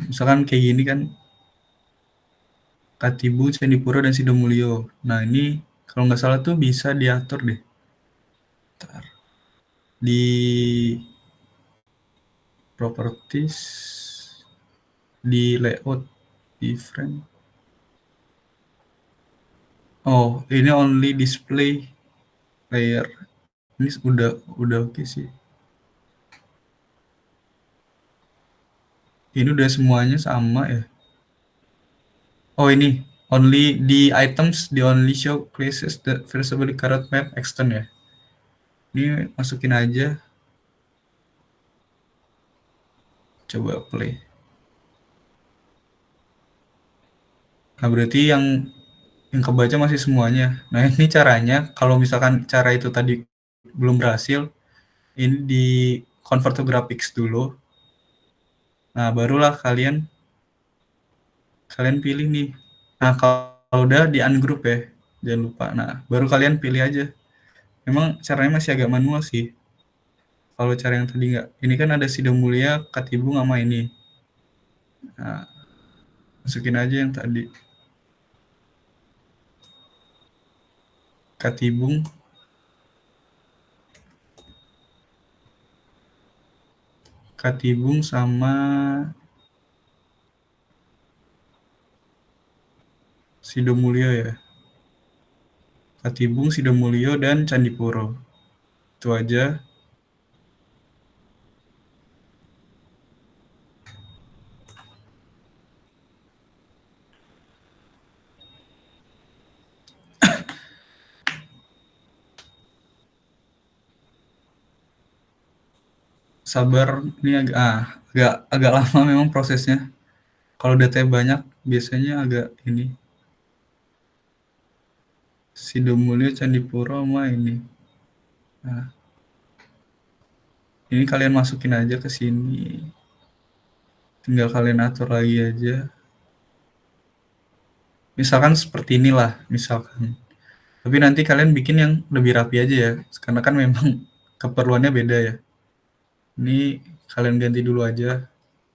Misalkan kayak gini kan, Katibu, Candipuro, dan Sidomulyo. Nah, ini kalau nggak salah tuh bisa diatur deh. Bentar. Di properties, di layout, di frame. Oh, ini only display layer. Ini udah oke sih. Ini udah semuanya sama ya. Oh, ini only di items, di only show places that visibly current map extend ya. Ini masukin aja. Coba play. Nah, berarti yang kebaca masih semuanya. Nah, ini caranya, kalau misalkan cara itu tadi belum berhasil, ini di convert to graphics dulu. Nah, barulah kalian pilih nih. Nah, kalau udah di ungroup ya, jangan lupa. Nah, baru kalian pilih aja. Memang caranya masih agak manual sih. Kalau cara yang tadi nggak. Ini kan ada Sidang Mulia, Katibung sama ini. Nah, masukin aja yang tadi. Katibung. Katibung sama Sidomulyo ya. Katibung, Sidomulyo, dan Candipuro. Itu aja. sabar, ini agak lama memang prosesnya. Kalau datanya banyak biasanya agak ini. Sidomulyo, Candipuro sama ini. Nah, ini kalian masukin aja ke sini. Tinggal kalian atur lagi aja. Misalkan seperti inilah, misalkan. Tapi nanti kalian bikin yang lebih rapi aja ya, karena kan memang keperluannya beda ya. Ini kalian ganti dulu aja,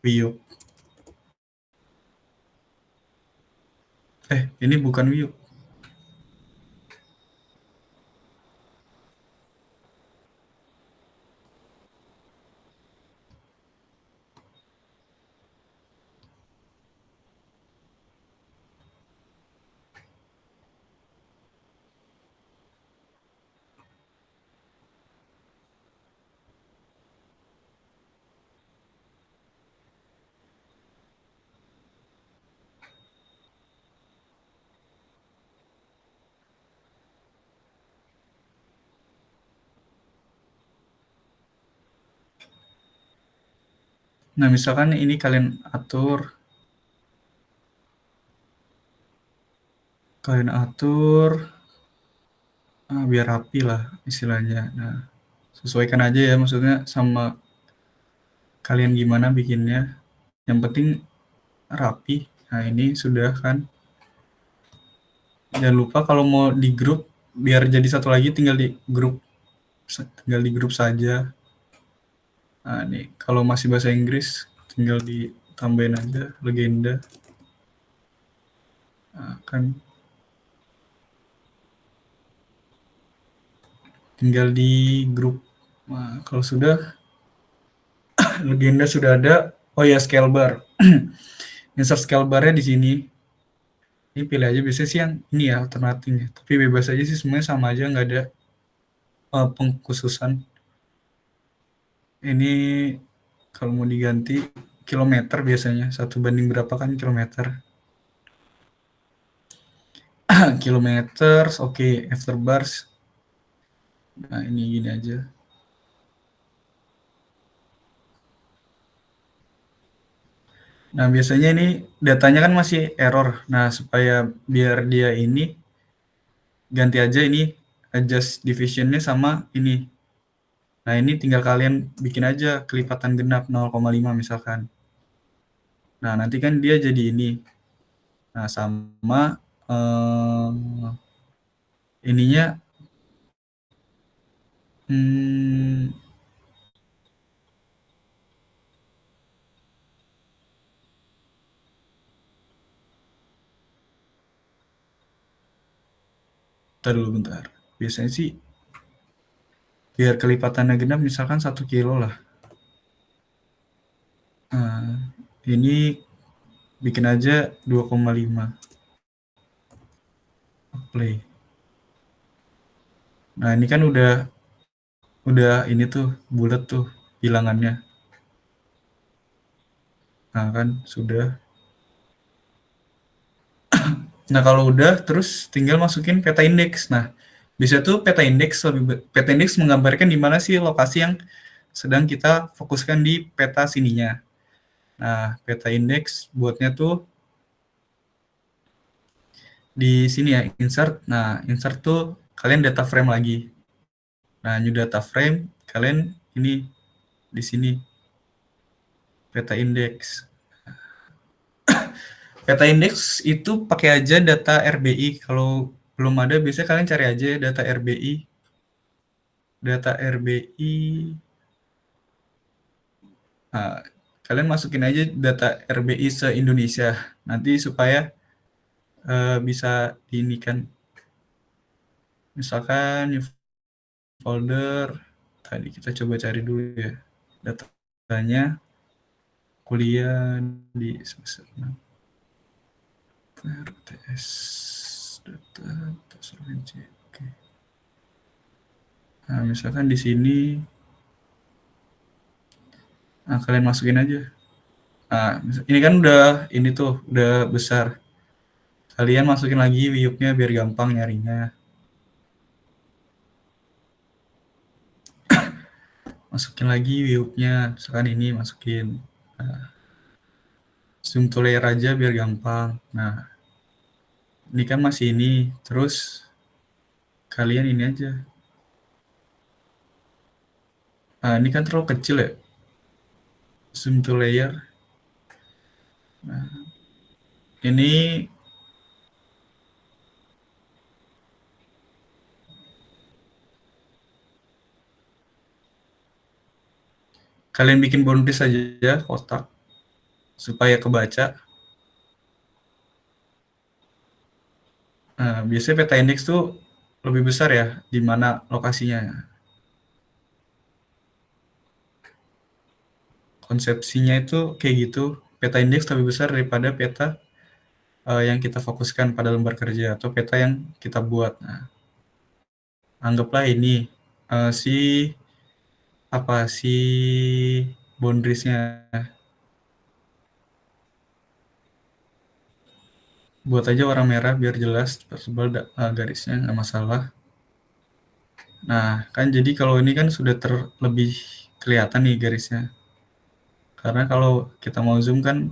Wiyuk. Ini bukan Wiyuk. Nah, misalkan ini kalian atur, biar rapi lah istilahnya. Nah, sesuaikan aja ya, maksudnya sama kalian gimana bikinnya. Yang penting rapi. Nah, ini sudah kan. Jangan lupa kalau mau di grup, biar jadi satu lagi tinggal di grup saja. Nah, ini kalau masih bahasa Inggris tinggal ditambahin aja legenda. Nah, kan tinggal di grup. Nah, kalau sudah legenda sudah ada. Oh ya, scale bar. Insert scale barnya di sini. Ini pilih aja, biasanya sih yang ini ya alternatifnya. Tapi bebas aja sih, semuanya sama aja, nggak ada pengkhususan. Ini kalau mau diganti kilometer biasanya, 1 banding berapa kan kilometer. Kilometer, oke, after bars. Nah, ini gini aja. Nah, biasanya ini datanya kan masih error. Nah, supaya biar dia ini, ganti aja ini, adjust divisionnya sama ini. Nah, ini tinggal kalian bikin aja kelipatan genap 0,5 misalkan. Nah, nanti kan dia jadi ini. Nah, sama ininya bentar. Biasanya sih biar kelipatannya genap misalkan 1 kilo lah. Nah, ini bikin aja 2,5. Play. Nah, ini kan udah ini tuh bulat tuh bilangannya. Nah, kan sudah. Nah, kalau udah terus tinggal masukin peta indeks. Nah, bisa tuh peta indeks menggambarkan di mana sih lokasi yang sedang kita fokuskan di peta sininya. Nah, peta indeks buatnya tuh di sini ya, insert. Nah, insert tuh kalian data frame lagi. Nah, new data frame kalian ini di sini peta indeks. Peta indeks itu pakai aja data RBI. Kalau belum ada, biasanya kalian cari aja data RBI. Data RBI. Nah, kalian masukin aja data RBI se-Indonesia. Nanti supaya bisa diinikan. Misalkan new folder. Tadi kita coba cari dulu ya. Datanya kuliah di semester 6. RTS data oke. Nah, misalkan di sini, nah kalian masukin aja. Nah, ini kan ini tuh udah besar. Kalian masukin lagi Wiyuknya biar gampang nyarinya. masukin lagi viewnya, misalkan ini masukin. Nah, zoom to layer aja biar gampang. Nah, ini kan masih ini, terus kalian ini aja. Nah, ini kan terlalu kecil ya, zoom to layer. Nah, ini kalian bikin boundaries aja kotak supaya kebaca. Nah, biasanya peta indeks tuh lebih besar ya, di mana lokasinya. Konsepsinya itu kayak gitu, peta indeks lebih besar daripada peta yang kita fokuskan pada lembar kerja atau peta yang kita buat. Nah, anggaplah ini si apa si boundariesnya, buat aja warna merah biar jelas tebal garisnya, nggak masalah. Nah, kan jadi kalau ini kan sudah lebih kelihatan nih garisnya. Karena kalau kita mau zoom kan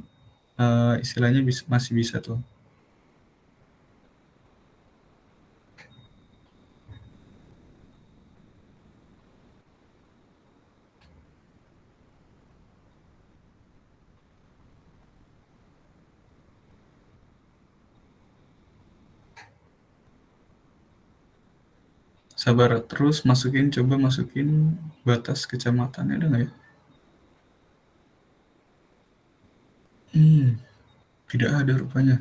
istilahnya masih bisa tuh. Sabar terus, coba masukin batas kecamatan, ada nggak ya? Tidak ada rupanya.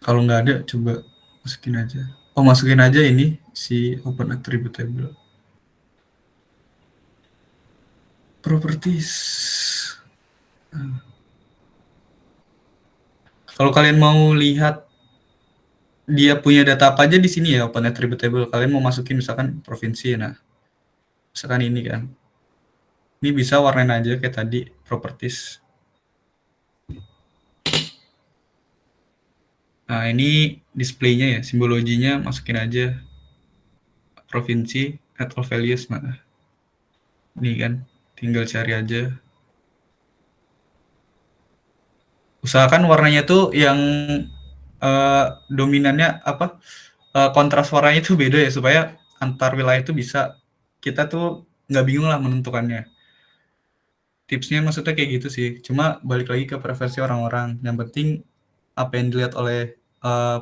Kalau nggak ada, coba masukin aja. Oh, masukin aja ini si open attribute table. Properties. Kalau kalian mau lihat dia punya data apa aja di sini ya, open attribute table. Kalian mau masukin misalkan provinsi, nah misalkan ini kan. Ini bisa warnain aja kayak tadi, properties. Nah, ini displaynya ya, simbologinya masukin aja provinsi at all values. Nah, ini kan tinggal cari aja. Usahakan warnanya tuh yang dominannya apa, kontras warnanya itu beda ya, supaya antar wilayah itu bisa kita tuh nggak bingung lah menentukannya. Tipsnya maksudnya kayak gitu sih, cuma balik lagi ke preferensi orang-orang. Yang penting apa yang dilihat oleh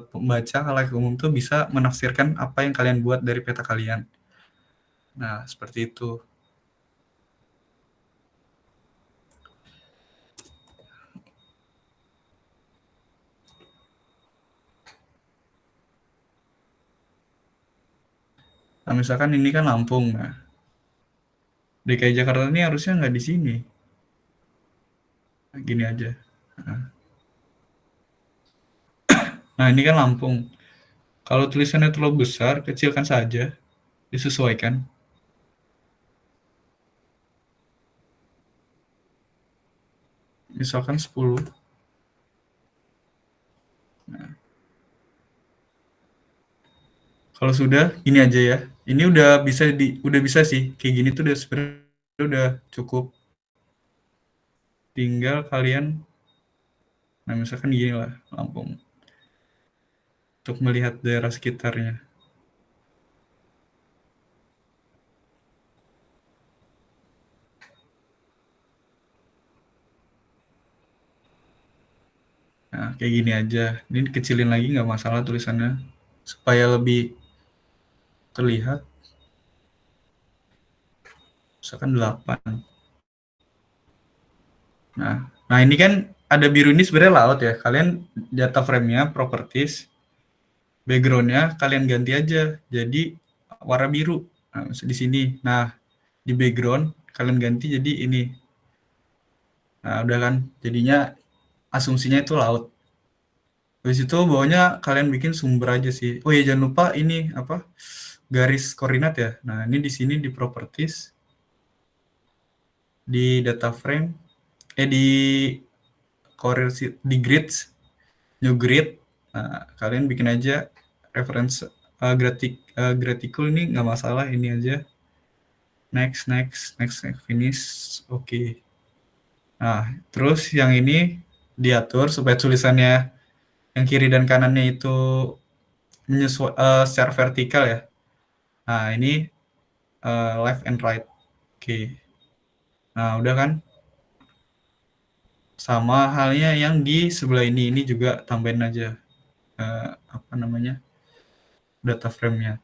pembaca khalayak umum tuh bisa menafsirkan apa yang kalian buat dari peta kalian. Nah, seperti itu. Nah, misalkan ini kan Lampung. Nah, DKI Jakarta ini harusnya nggak di sini. Nah, gini aja. Nah, ini kan Lampung. Kalau tulisannya terlalu besar, kecilkan saja, disesuaikan. Misalkan 10. Nah, kalau sudah, ini aja ya. Ini udah bisa sih. Kayak gini tuh udah sebenarnya udah cukup. Tinggal kalian, nah misalkan gini lah, Lampung. Untuk melihat daerah sekitarnya. Nah, kayak gini aja. Ini dikecilin lagi nggak masalah tulisannya. Supaya lebih terlihat. Misalkan 8. Nah ini kan ada biru ini sebenarnya layout ya. Kalian data frame-nya, properties, background-nya kalian ganti aja jadi warna biru. Nah, di sini. Nah, di background kalian ganti jadi ini. Nah, udah kan. Jadinya asumsinya itu laut. Habis itu bawahnya kalian bikin sumber aja sih. Oh ya, jangan lupa ini apa? Garis koordinat ya. Nah, ini di sini di properties, di data frame, di di grids, new grid. Nah, kalian bikin aja reference gratikul ini nggak masalah, ini aja. Next, finish. Oke. Nah, terus yang ini diatur supaya tulisannya yang kiri dan kanannya itu secara vertikal ya. Nah, ini left and right. Oke. Nah, udah kan? Sama halnya yang di sebelah ini juga tambahin aja apa namanya, data frame-nya.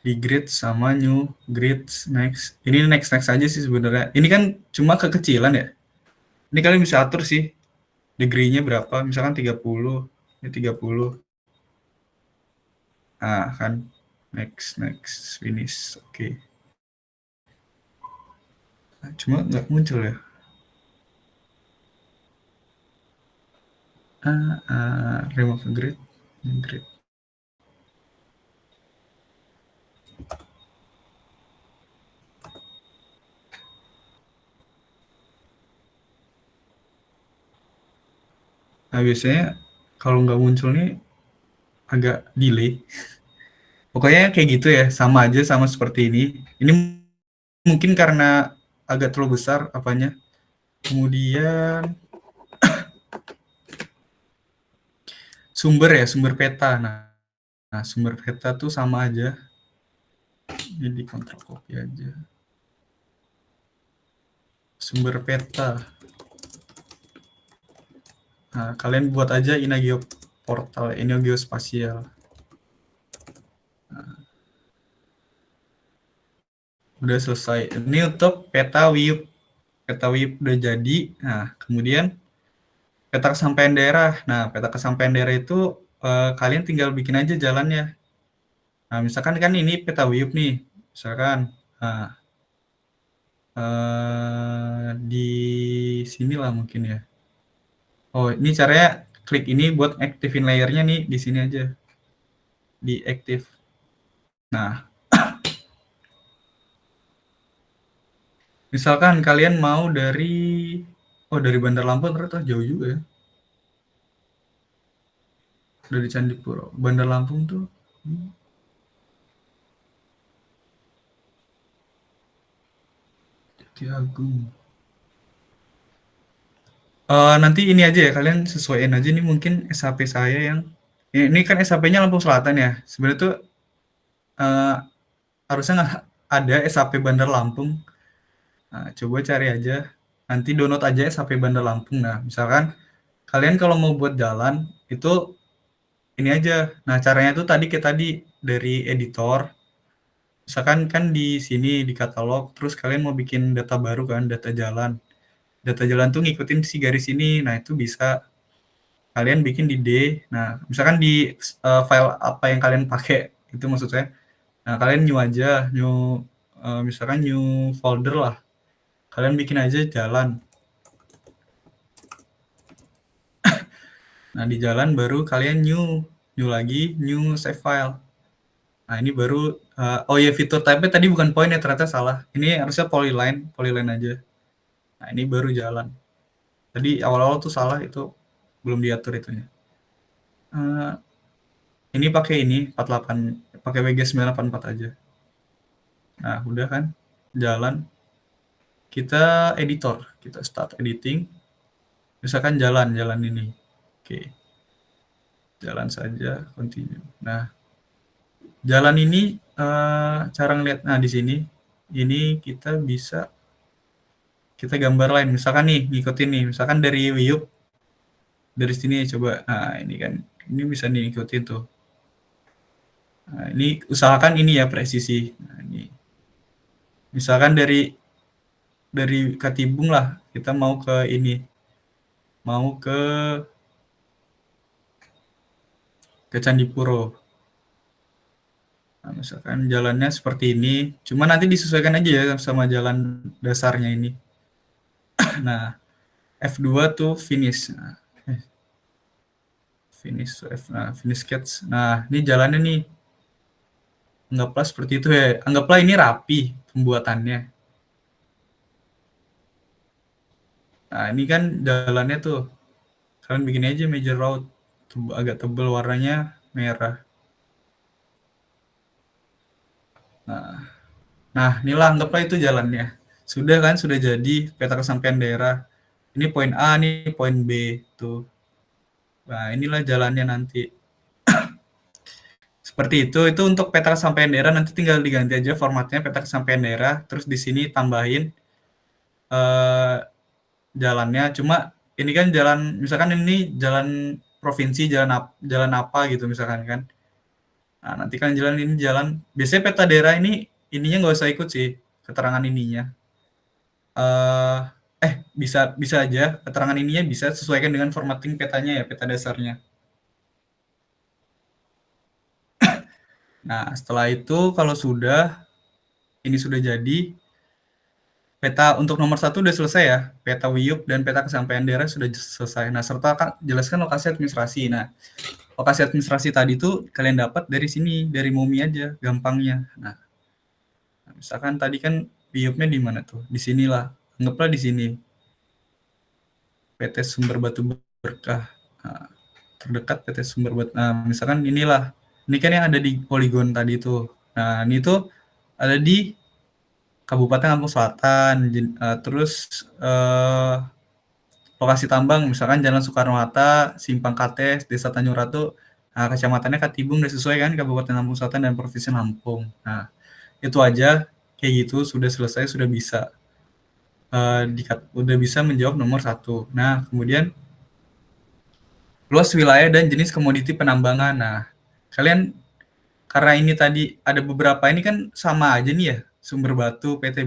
Di grid sama new grid next. Ini next aja sih sebenarnya. Ini kan cuma kekecilan ya. Ini kalian bisa atur sih degree-nya berapa, misalkan 30, ini 30. Nah, kan next finish. Oke. Nah, cuma nggak muncul ya. Remove grid. Nah, biasanya kalau nggak muncul nih agak delay. Pokoknya kayak gitu ya, sama aja sama seperti ini. Ini mungkin karena agak terlalu besar apanya. Kemudian sumber peta. Nah, sumber peta tuh sama aja. Jadi kontrol copy aja. Sumber peta. Nah, kalian buat aja Inagio portal, Inagio spasial. Nah, udah selesai. Ini untuk peta WIUP. Peta WIUP udah jadi. Nah, kemudian peta kesampaian daerah. Nah, peta kesampaian daerah itu kalian tinggal bikin aja jalannya. Nah, misalkan kan ini peta WIUP nih. Misalkan di sinilah mungkin ya. Oh, ini caranya klik ini buat aktifin layernya nih di sini aja. Di aktif. Nah, misalkan kalian mau dari Bandar Lampung ternyata jauh juga ya. Dari Candipuro. Bandar Lampung tuh Jati Agung. Nanti ini aja ya, kalian sesuaiin aja nih mungkin SHP saya yang ini kan SHP-nya Lampung Selatan ya. Sebenarnya tuh harusnya nggak ada SHP Bandar Lampung. Nah, coba cari aja. Nanti download aja SHP Bandar Lampung. Nah, misalkan kalian kalau mau buat jalan itu ini aja. Nah, caranya tuh tadi dari editor. Misalkan kan di sini di katalog, terus kalian mau bikin data baru kan, data jalan. Data jalan tuh ngikutin si garis ini. Nah, itu bisa kalian bikin di D. Nah, misalkan di file apa yang kalian pakai itu maksud saya. Nah, kalian new aja, misalkan new folder lah. Kalian bikin aja jalan. Nah, di jalan baru kalian new lagi, new save file. Nah, ini baru oh ya, fitur type-nya tadi bukan point ya, ternyata salah. Ini harusnya polyline aja. Nah, ini baru jalan. Tadi awal-awal tuh salah, itu belum diatur itunya. Ini pakai ini 48, pakai WG 984 aja. Nah, udah kan? Jalan. Kita editor, kita start editing. Misalkan jalan ini. Oke. Jalan saja, continue. Nah, jalan ini cara ngeliat, nah di sini ini kita bisa kita gambar lain, misalkan nih ngikutin nih, misalkan dari Wiyup dari sini coba, nah ini kan ini bisa nih ngikutin tuh. Nah, ini usahakan ini ya presisi. Nah, ini misalkan dari Katibung lah kita mau ke ini, mau ke Candipuro. Nah, misalkan jalannya seperti ini, cuma nanti disesuaikan aja ya sama jalan dasarnya ini. Nah, F2 tuh finish. Nah, finish sketch. Nah, ini jalannya nih. Anggaplah seperti itu ya. Anggaplah ini rapi pembuatannya. Nah, ini kan jalannya tuh. Kalian bikin aja major road. Agak tebal warnanya. merah. Nah, inilah anggaplah itu jalannya. Sudah kan, sudah jadi peta kesampaian daerah. Ini poin A, ini poin B, tuh. Nah, inilah jalannya nanti. Seperti itu untuk peta kesampaian daerah nanti tinggal diganti aja formatnya peta kesampaian daerah, terus di sini tambahin eh, jalannya. Cuma ini kan jalan, misalkan ini jalan provinsi, jalan apa gitu misalkan kan. Nah, nanti kan jalan ini jalan. Biasanya peta daerah ini ininya nggak usah ikut sih keterangan ininya. Eh, bisa bisa aja keterangan ininya bisa sesuaikan dengan formatting petanya ya, peta dasarnya. Nah, setelah itu kalau ini sudah jadi, peta untuk nomor 1 udah selesai ya, peta WIUP dan peta kesampaian daerah sudah selesai. Nah, serta jelaskan lokasi administrasi. Nah, lokasi administrasi tadi tuh kalian dapat dari sini, dari MUMI aja, gampangnya. Nah, misalkan tadi kan WIUP-nya di mana tuh? Di sinilah. Anggaplah di sini. PT Sumber Batu Berkah. Nah, terdekat PT Sumber Batu. Nah, misalkan inilah. Ini kan yang ada di poligon tadi tuh. Nah, ini tuh ada di Kabupaten Lampung Selatan. Terus lokasi tambang misalkan Jalan Soekarno-Hatta, Simpang Kates, Desa Tanjung Ratu, nah, kecamatannya Katibung udah sesuai kan, Kabupaten Lampung Selatan dan Provinsi Lampung. Nah, itu aja kayak gitu sudah selesai, sudah bisa udah bisa menjawab nomor 1. Nah, kemudian luas wilayah dan jenis komoditi penambangan. Nah, kalian karena ini tadi ada beberapa ini kan sama aja nih ya, Sumber Batu, PT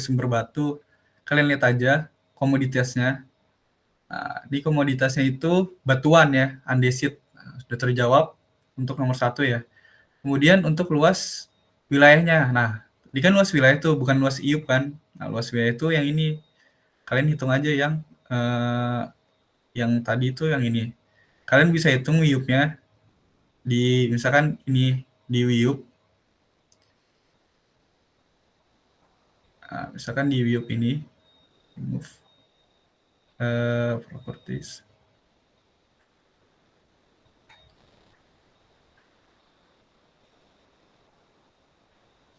Sumber Batu. Kalian lihat aja komoditasnya. Nah, di komoditasnya itu batuan ya, andesit. Nah, sudah terjawab untuk nomor 1 ya. Kemudian untuk luas wilayahnya. Nah, ini kan luas wilayah itu bukan luas IUP kan. Nah, luas wilayah itu yang ini. Kalian hitung aja yang tadi itu yang ini. Kalian bisa hitung WIUP-nya di misalkan ini di WIUP. Nah, misalkan di WIUP ini remove properties.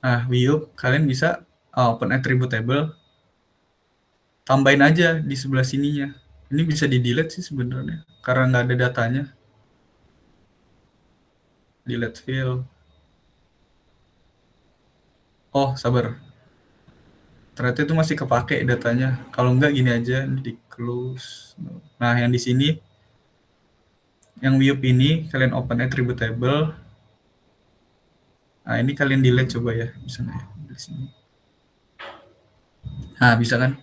Nah, WIUP kalian bisa open attribute table, tambahin aja di sebelah sininya. Ini bisa di delete sih sebenarnya karena nggak ada datanya. Delete field. Oh, sabar. Ternyata itu masih kepake datanya. Kalau nggak gini aja, di close. Nah, yang di sini, yang WIUP ini, kalian open attribute table. Nah, ini kalian delete coba ya. Bisa nggak ya? Di sini. Nah, bisa kan?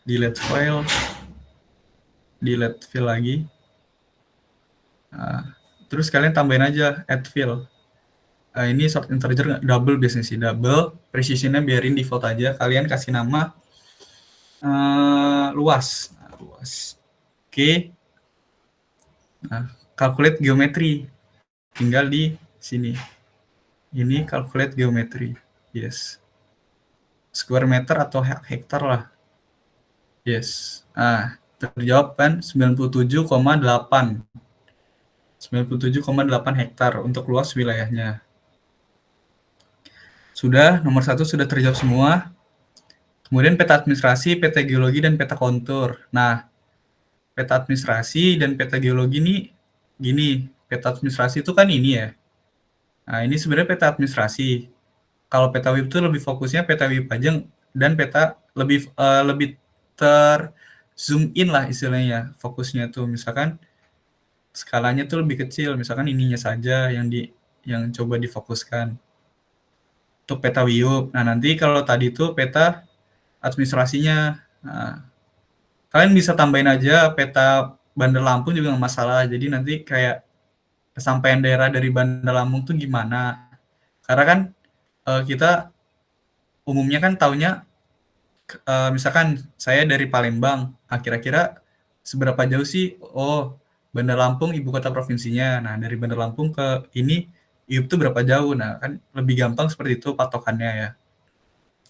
Delete file. Delete file lagi. Nah, terus kalian tambahin aja add field. Ini sort integer double biasanya sih, double. Precision-nya biarin default aja. Kalian kasih nama luas. Nah, luas. Oke. Nah, calculate geometry. Tinggal di sini. Ini calculate geometry. Yes. Square meter atau hektar lah. Yes. Nah, terjawab kan 97,8. 97,8 hektar untuk luas wilayahnya. Sudah, nomor 1 sudah terjawab semua. Kemudian peta administrasi, peta geologi, dan peta kontur. Nah, peta administrasi dan peta geologi ini gini, peta administrasi itu kan ini ya. Nah, ini sebenarnya peta administrasi. Kalau peta WIP itu lebih fokusnya peta WIP aja dan peta lebih ter zoom in lah istilahnya fokusnya tuh. Misalkan skalanya tuh lebih kecil, misalkan ininya saja yang coba difokuskan untuk peta WIUP. Nah, nanti kalau tadi tuh peta administrasinya. Nah, kalian bisa tambahin aja peta Bandar Lampung juga nggak masalah. Jadi nanti kayak kesampaian daerah dari Bandar Lampung tuh gimana. Karena kan kita umumnya kan taunya misalkan saya dari Palembang, kira-kira seberapa jauh sih? Oh, Bandar Lampung ibu kota provinsinya. Nah, dari Bandar Lampung ke ini IUP tuh berapa jauh? Nah, kan lebih gampang seperti itu patokannya ya.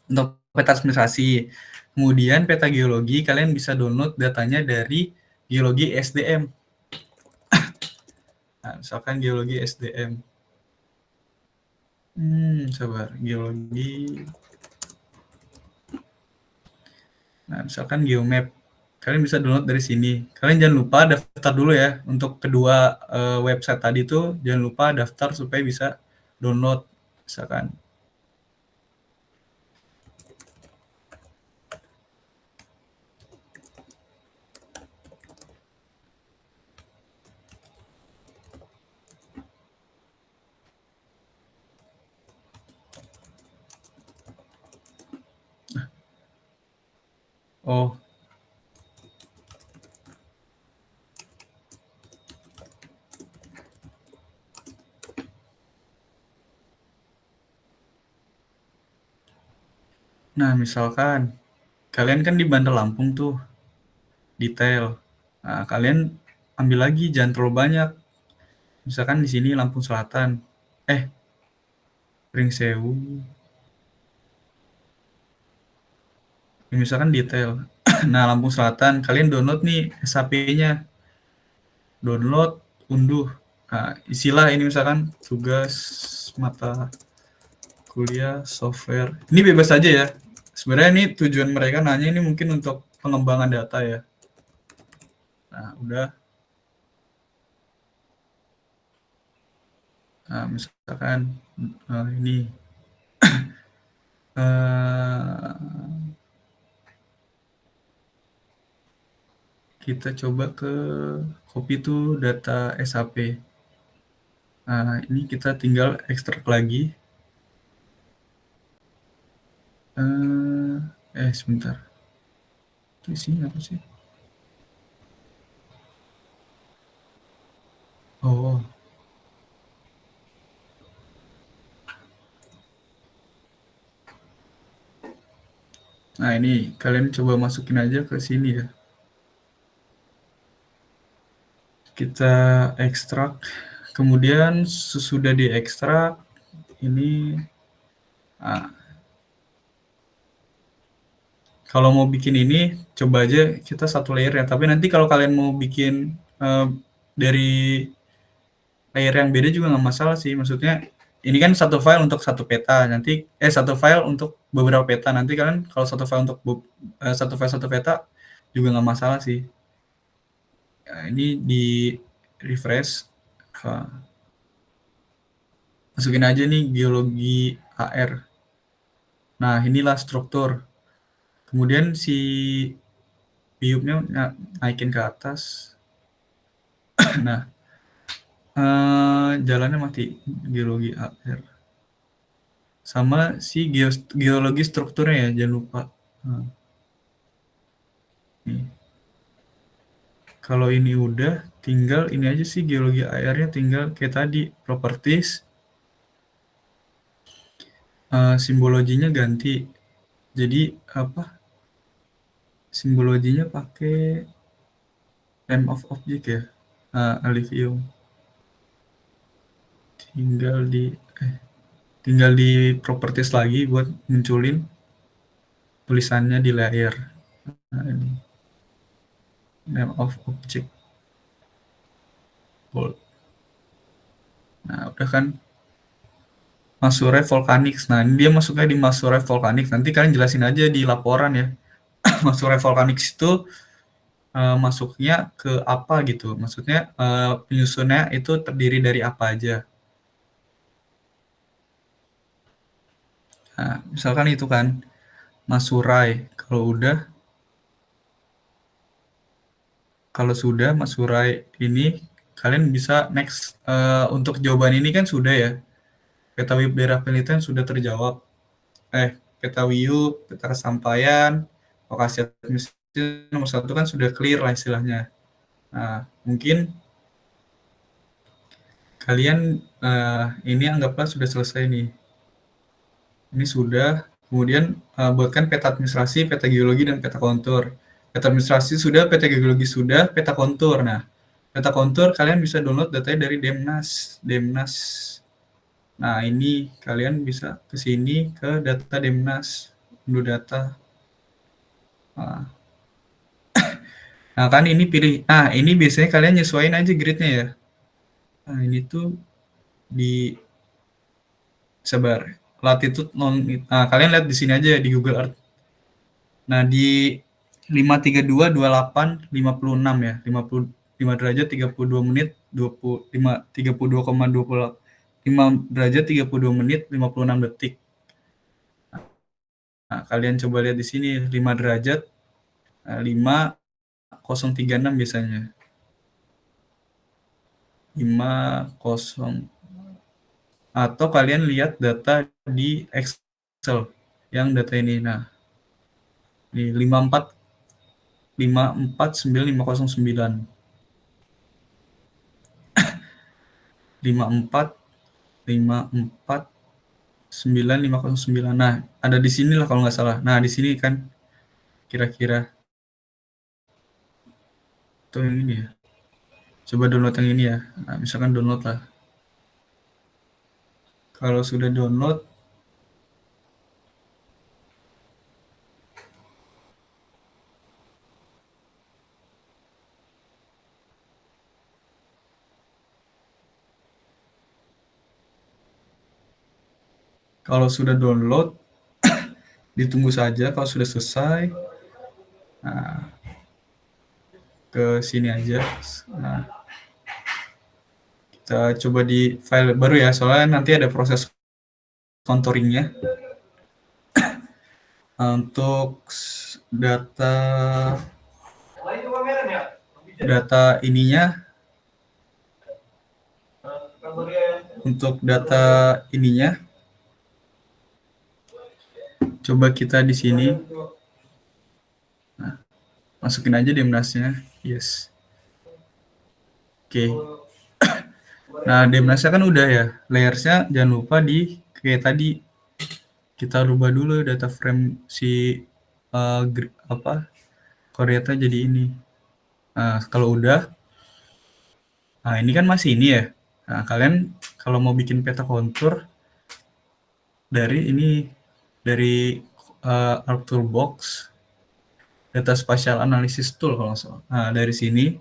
Untuk peta administrasi. Kemudian peta geologi, kalian bisa download datanya dari Geologi SDM. Nah, misalkan geologi SDM. Sabar, geologi. Nah, misalkan geomap. Kalian bisa download dari sini. Kalian jangan lupa daftar dulu ya. Untuk kedua website tadi tuh jangan lupa daftar supaya bisa download. Misalkan. Oh, nah misalkan kalian kan di Bandar Lampung tuh, detail. Nah, kalian ambil lagi, jangan terlalu banyak. Misalkan di sini Lampung Selatan. Pringsewu. Ya, misalkan detail. Nah, Lampung Selatan, kalian download nih SAP-nya. Download, unduh. Nah, isilah ini misalkan tugas mata kuliah software. Ini bebas aja ya. Sebenarnya ini tujuan mereka nanya ini mungkin untuk pengembangan data ya. Nah, udah. Nah, misalkan ini kita coba ke copy tuh data SAP. Nah, ini kita tinggal ekstrak lagi. Sebentar. Itu isinya apa sih? Oh. Nah, ini kalian coba masukin aja ke sini ya. Kita ekstrak. Kemudian sesudah diekstrak, ini kalau mau bikin ini, coba aja kita satu layer ya. Tapi nanti kalau kalian mau bikin dari layer yang beda juga nggak masalah sih. Maksudnya ini kan satu file untuk satu peta. Nanti satu file untuk beberapa peta. Nanti kalian kalau satu file untuk satu file satu peta juga nggak masalah sih. Nah, ini di refresh. Masukin aja nih geologi AR. Nah, inilah struktur. Kemudian si view-nya naikin ke atas. Nah, jalannya mati geologi AR. Sama si geologi strukturnya ya, jangan lupa. Nah, nih. Kalau ini udah, tinggal ini aja sih geologi AR-nya tinggal kayak tadi, properties. Simbologinya ganti. Jadi apa? Simbologinya pakai name of object ya. Alluvium. Tinggal di properties lagi buat munculin tulisannya di layer. Nah, ini name of object bold. Nah, udah kan Masure Volcanics. Nah, ini dia masuknya di Masure Volcanics. Nanti kalian jelasin aja di laporan ya. Masure Volcanics itu masuknya ke apa gitu. Maksudnya penyusunnya itu terdiri dari apa aja. Nah, misalkan itu kan Masurai. Kalau sudah Masurai ini kalian bisa next. Untuk jawaban ini kan sudah ya. Peta WIB daerah penelitian sudah terjawab. Peta WIUP, peta kesampaian, lokasi administrasi nomor 1 kan sudah clear lah istilahnya. Nah, mungkin kalian ini anggaplah sudah selesai nih. Ini sudah, kemudian buatkan peta administrasi, peta geologi, dan peta kontur. Peta administrasi sudah, peta geologi sudah, peta kontur. Nah, peta kontur kalian bisa download datanya dari Demnas. Nah, ini kalian bisa ke sini ke data Demnas, unduh data. Nah, kan ini pilih. Nah, ini biasanya kalian nyesuaiin aja grid-nya ya. Nah, ini tuh di sabar latitude non, nah, kalian lihat di sini aja di Google Earth. Nah, di 532,28,56 ya. 55 derajat 32 menit 25 32,25 derajat 32 menit 56 detik. Nah, kalian coba lihat di sini 5 derajat 5036 biasanya. 50, atau kalian lihat data di Excel yang data ini. Nah, ini 549509 549509. Nah, ada di sinilah kalau nggak salah. Nah, di sini kan kira-kira tuh yang ini ya. Coba download yang ini ya. Nah, misalkan download lah. Kalau sudah download, kalau sudah download, ditunggu saja. Kalau sudah selesai, nah, ke sini aja. Nah, kita coba di file baru ya, soalnya nanti ada proses contouringnya. Untuk data data ininya, untuk data ininya, coba kita di sini, nah, masukin aja Demnasnya, yes. Oke. Nah, Demnasnya kan udah ya, layersnya jangan lupa di kayak tadi kita rubah dulu data frame si apa Koreata jadi ini. Nah, kalau udah, nah ini kan masih ini ya. Nah, kalian kalau mau bikin peta kontur dari ini, dari Arthur Box data spatial analysis tool kalau nggak salah. Nah, dari sini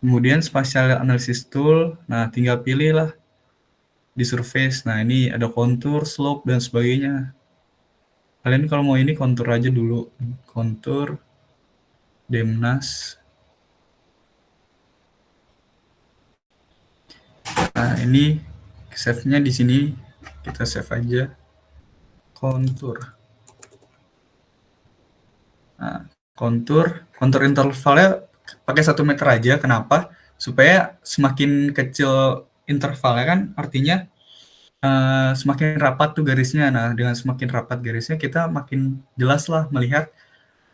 kemudian spatial analysis tool, nah tinggal pilih lah di surface. Nah, ini ada kontur, slope dan sebagainya. Kalian kalau mau ini kontur aja dulu. Kontur Demnas. Nah, ini save-nya di sini. Kita save aja. Kontur. Nah, kontur intervalnya pakai 1 meter aja. Kenapa? Supaya semakin kecil intervalnya kan artinya semakin rapat tuh garisnya. Nah, dengan semakin rapat garisnya kita makin jelas lah melihat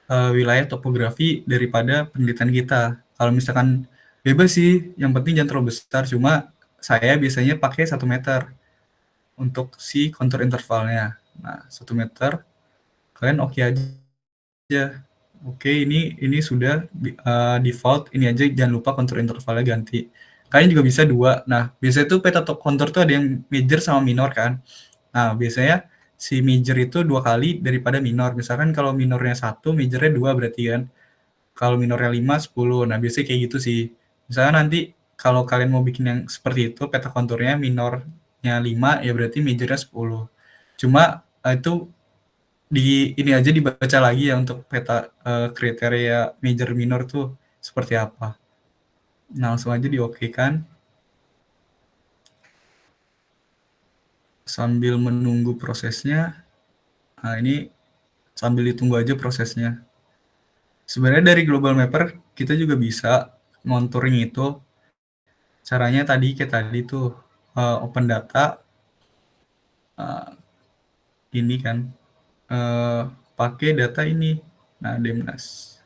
wilayah topografi daripada penelitian kita. Kalau misalkan bebas sih, yang penting jangan terlalu besar. Cuma saya biasanya pakai 1 meter untuk si kontur intervalnya. Nah, 1 meter, kalian oke aja. Oke, ini sudah default. Ini aja jangan lupa kontur intervalnya ganti. Kalian juga bisa dua. Nah, biasanya tuh peta kontur tuh ada yang major sama minor kan. Nah, biasanya si major itu 2 kali daripada minor. Misalkan kalau minornya 1, majornya 2 berarti kan. Kalau minornya 5, 10. Nah, biasanya kayak gitu sih. Misalnya nanti kalau kalian mau bikin yang seperti itu, peta konturnya minornya 5, ya berarti majornya 10. Cuma itu di ini aja dibaca lagi ya untuk peta kriteria major minor tuh seperti apa. Nah, langsung aja di-oke-kan. Sambil menunggu prosesnya. Nah, ini sambil ditunggu aja prosesnya. Sebenarnya dari Global Mapper kita juga bisa monitoring itu. Caranya tadi kayak tadi tuh open data uh, ini kan pakai data ini. Nah, Demnas.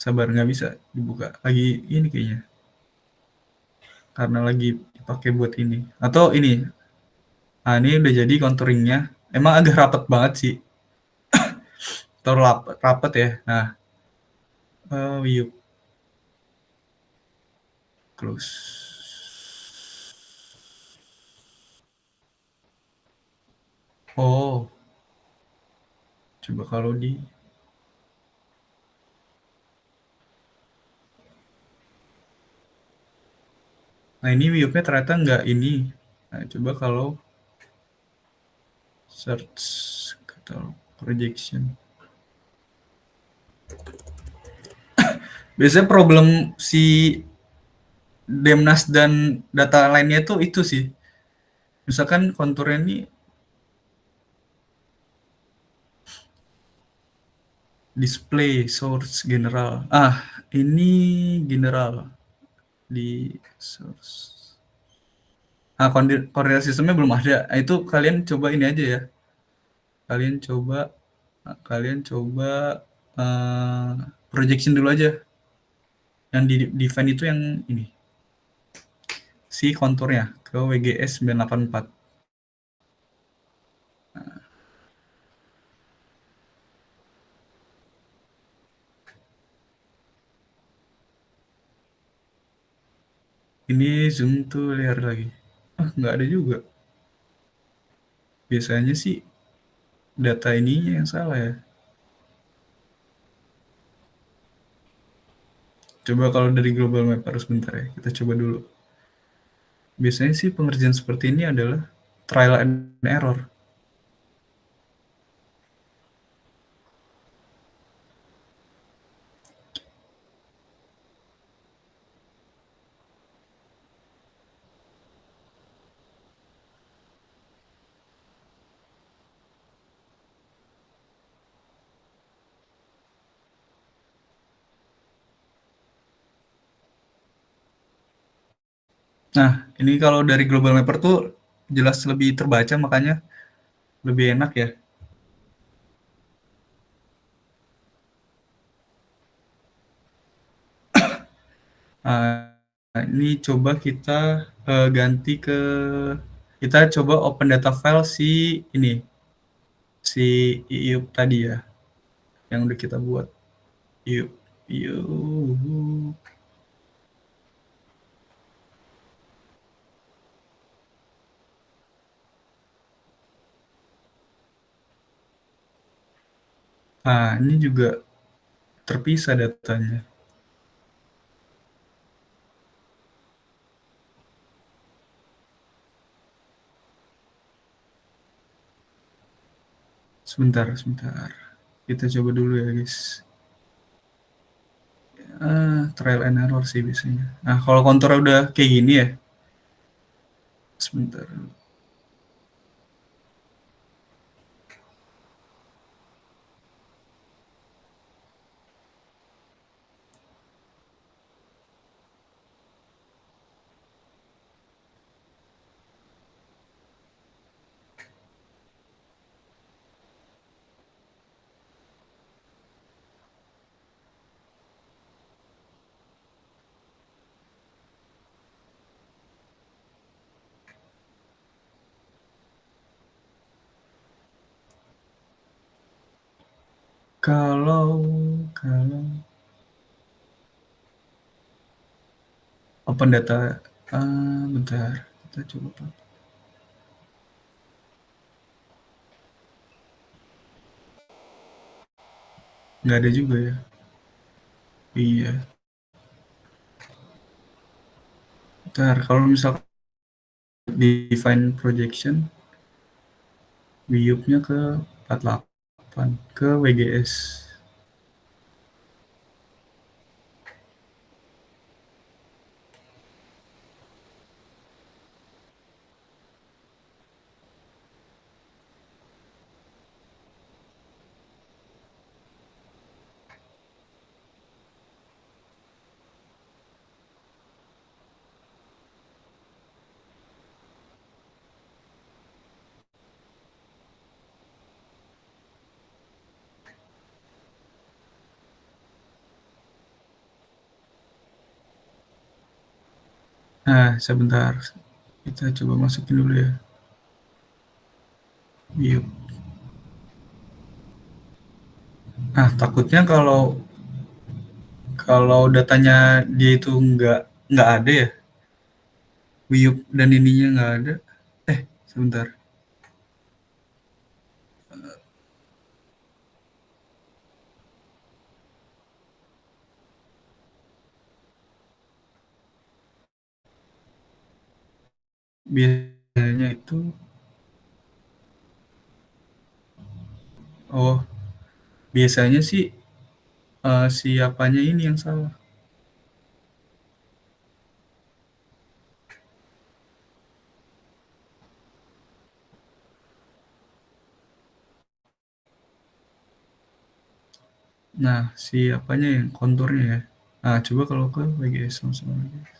Sabar nggak bisa dibuka. Lagi ini kayaknya. Karena lagi dipakai buat ini. Atau ini. Nah, ini udah jadi contouringnya. Emang agak rapet banget sih. Terlalu rapet ya. Nah, yuk close. Oh, coba kalau di Nah ini Wiyupnya ternyata nggak ini. Nah coba kalau search katalog projection. Biasanya problem si Demnas dan data lainnya itu sih. Misalkan konturnya ini display source general. Ini general di source. Koordinat sistemnya belum ada. Nah, itu kalian coba ini aja ya. Kalian coba kalian coba projection dulu aja. Yang di define itu yang ini. Si konturnya ke WGS 984. Ini zoom tuh lihat lagi. Nggak ada juga. Biasanya sih data ininya yang salah ya. Coba kalau dari global map harus bentar ya. Kita coba dulu. Biasanya sih pengerjaan seperti ini adalah trial and error. Nah, ini kalau dari global mapper tuh jelas lebih terbaca, makanya lebih enak ya. Nah, ini coba kita ganti ke, kita coba open data file si ini, si IUP tadi ya, yang udah kita buat. IUP, IUP. Nah, ini juga terpisah datanya. Sebentar, sebentar. Kita coba dulu ya, guys. Trial and error sih biasanya. Nah, kalau konturnya udah kayak gini ya, sebentar. Kalau open data, bentar, kita coba. Nggak ada juga ya. Iya. Bentar, kalau misalkan define projection, view-nya ke 48, ke WGS. Nah, sebentar. Kita coba masukin dulu ya. View. Nah, takutnya kalau kalau datanya dia itu nggak ada ya. View dan ininya nggak ada. Sebentar. biasanya itu oh, biasanya sih, si apanya ini yang salah. Nah, si apanya yang konturnya ya. Nah, coba kalau ke WGS sama-sama WGS.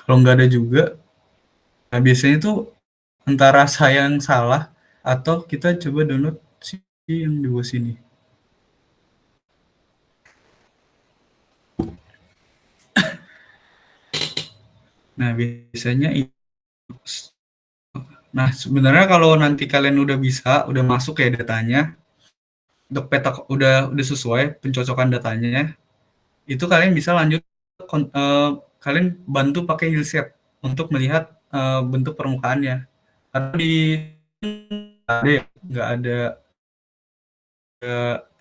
Kalau nggak ada juga, nah biasanya tuh antara saya yang salah atau kita coba download si yang di bawah sini. Nah, biasanya nah sebenarnya kalau nanti kalian udah bisa, udah masuk ya datanya, untuk peta udah sesuai pencocokan datanya, itu kalian bisa lanjut kalian bantu pakai hillset untuk melihat bentuk permukaannya. Karena di nggak ada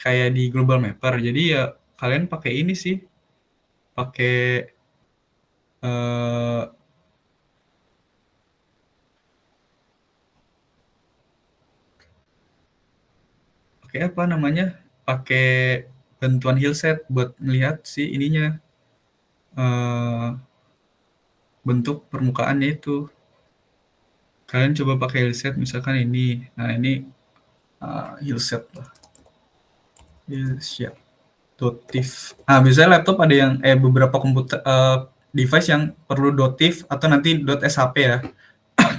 kayak di Global Mapper. Jadi ya kalian pakai ini sih, pakai eh, pakai apa namanya? Pakai bantuan hillset buat melihat si ininya eh, bentuk permukaannya itu. Kalian coba pakai hillset misalkan ini. Nah, ini hillset lah. Hillset. Dotif. Nah, biasanya laptop ada yang beberapa komputer device yang perlu dotif atau nanti .shp ya.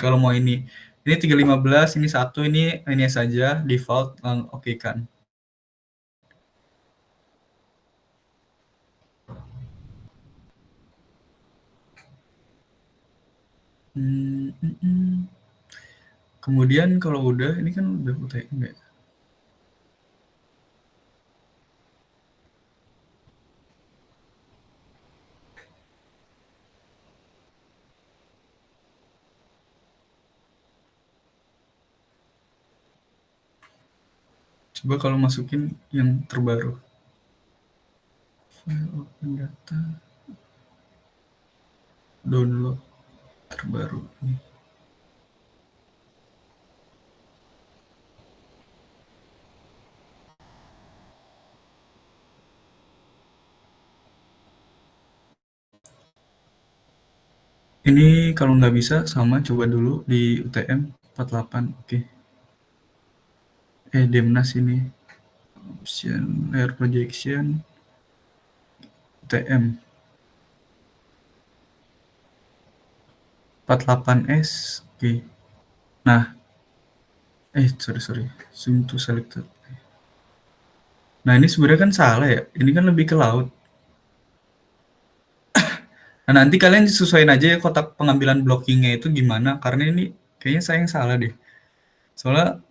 Kalau mau ini. Ini 315, ini satu, ini saja default oke kan. Hmm, hmm, hmm. Kemudian kalau udah, ini kan udah UTM ya. Coba kalau masukin yang terbaru. File open data, download terbaru. Ini kalau nggak bisa sama coba dulu di UTM 48. Oke. Demnas ini. Option layer projection UTM 48S. Oke. Nah, sorry. Zoom to selected. Nah, ini sebenarnya kan salah ya. Ini kan lebih ke laut. Nah, nanti kalian sesuaiin aja ya kotak pengambilan blockingnya itu gimana. Karena ini kayaknya saya yang salah deh. Soalnya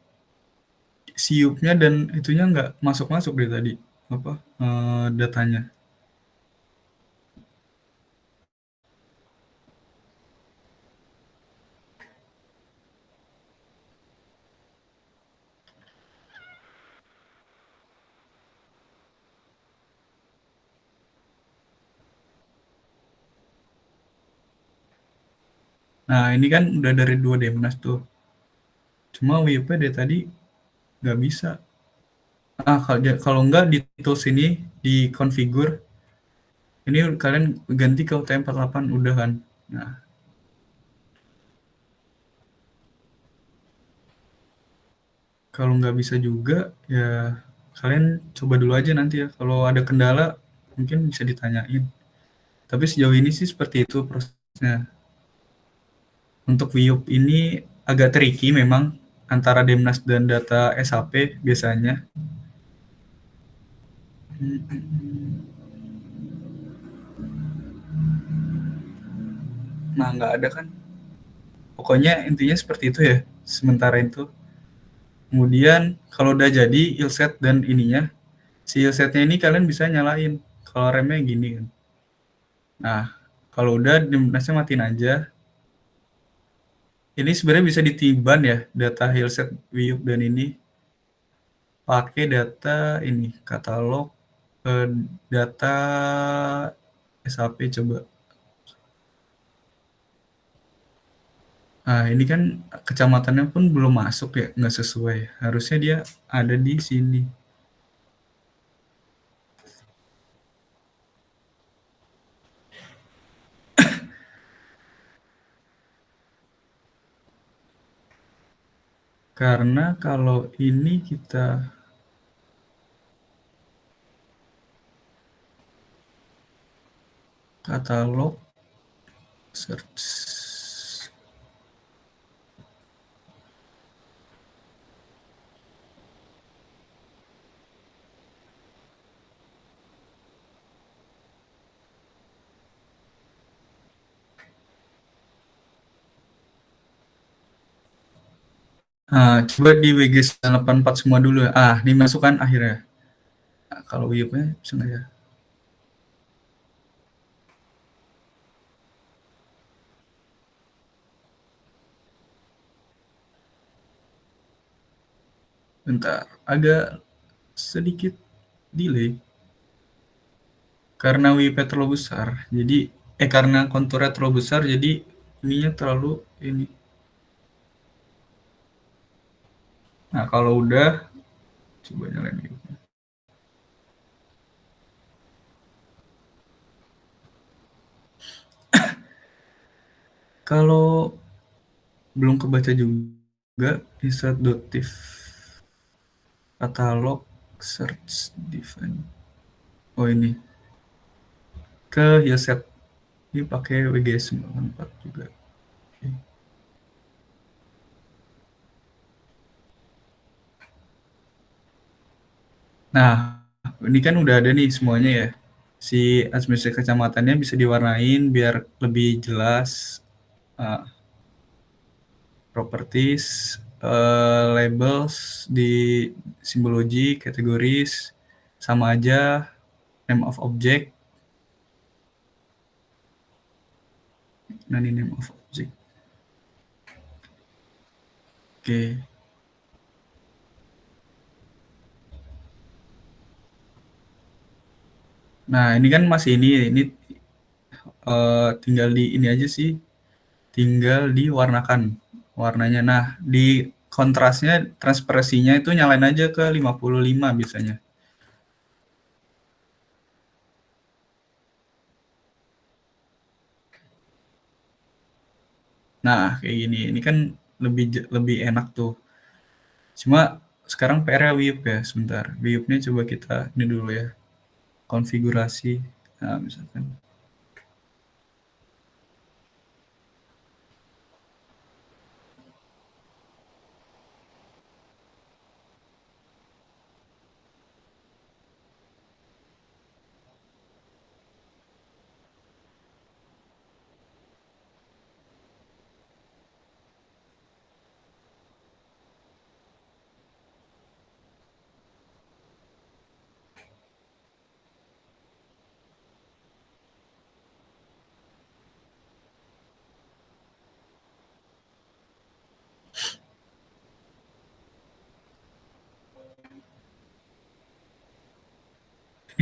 siupnya dan itunya nggak masuk-masuk deh tadi. Apa datanya. Nah, ini kan udah dari 2 Demnas tuh. Cuma WP dari tadi nggak bisa. Kalau nggak di tools ini, di configure, ini kalian ganti ke UTM-48 udah kan. Nah, kalau nggak bisa juga, ya kalian coba dulu aja nanti ya. Kalau ada kendala, mungkin bisa ditanyain. Tapi sejauh ini sih seperti itu prosesnya. Untuk Wiyup ini agak tricky memang antara Demnas dan data SAP biasanya. Nah, nggak ada kan. Pokoknya intinya seperti itu ya. Sementara itu. Kemudian kalau udah jadi illset dan ininya, si illsetnya ini kalian bisa nyalain kalau remnya gini kan. Nah, Kalau udah dimnasnya matiin aja. Ini sebenarnya bisa ditiban ya data Hillset Wiyup dan ini pakai data ini katalog data SAP coba. Nah, ini kan kecamatannya pun belum masuk ya, nggak sesuai. Harusnya dia ada di sini. Karena kalau ini kita katalog search. Nah, coba di WG 984 semua dulu ya. Ah, ini masukkan akhirnya. Nah, kalau Wiyupnya bisa nggak ya? Bentar, agak sedikit delay. Karena WP terlalu besar, jadi karena konturnya terlalu besar, jadi ininya terlalu ini. Nah, kalau udah, coba nyalain WP. Kalau belum kebaca juga, insert.tif katalog search define. Oh ini ke Hillset ini pakai WGS 94 juga. Oke. Nah, ini kan udah ada nih semuanya ya. Si administrasi kecamatannya bisa diwarnain biar lebih jelas. Uh, properties, labels di simbologi, kategoris, sama aja, name of object, nah ini name of object. Oke. Nah, ini kan masih ini tinggal di ini aja sih, tinggal diwarnakan warnanya. Nah, di kontrasnya, transparansinya itu nyalain aja ke 55 biasanya. Nah, kayak gini. Ini kan lebih enak tuh. Cuma sekarang PR-nya Wiyup ya, sebentar. Wiyupnya coba kita ini dulu ya, konfigurasi. Nah, misalkan.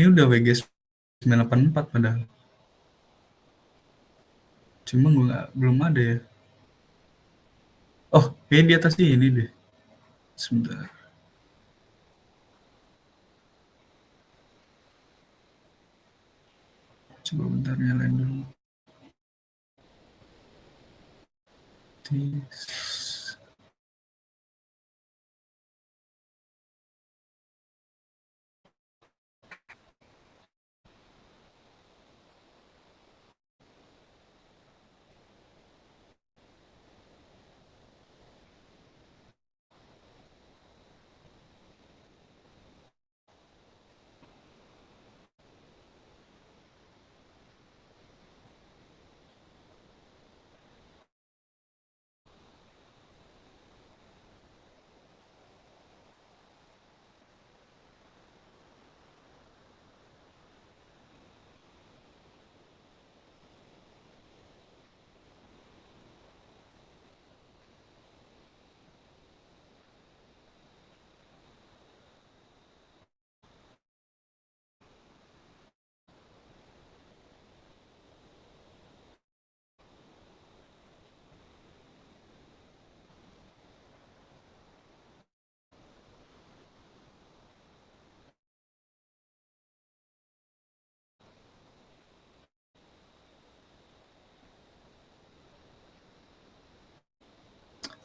Ini udah WG 984 padahal. Cuma gue belum ada ya. Oh, ini di atas ini deh. Sebentar. Coba bentar nyalain dulu.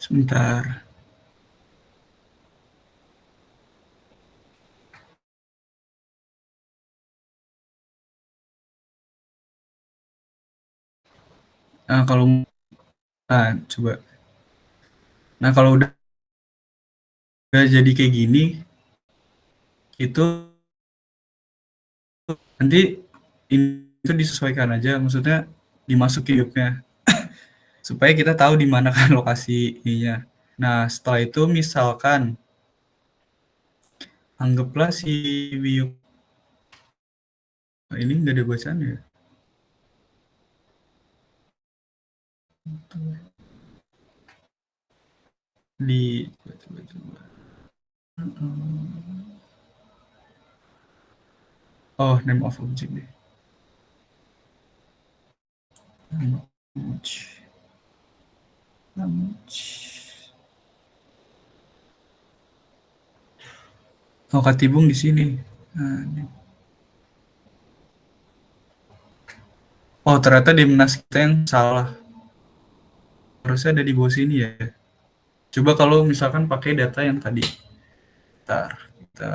Sebentar. Nah, coba. Nah, kalau udah jadi kayak gini, itu nanti itu disesuaikan aja, maksudnya dimasukin cube-nya supaya kita tahu di mana kan lokasi ininya. Nah, setelah itu misalkan anggaplah si Wiyuk ini nggak ada bacaannya ya? Di coba. Oh, name of object deh. Oh, Katibung di sini. Nah, oh, ternyata Dimnas kita yang salah. Harusnya ada di bawah sini ya. Coba kalau misalkan pakai data yang tadi. Bentar, kita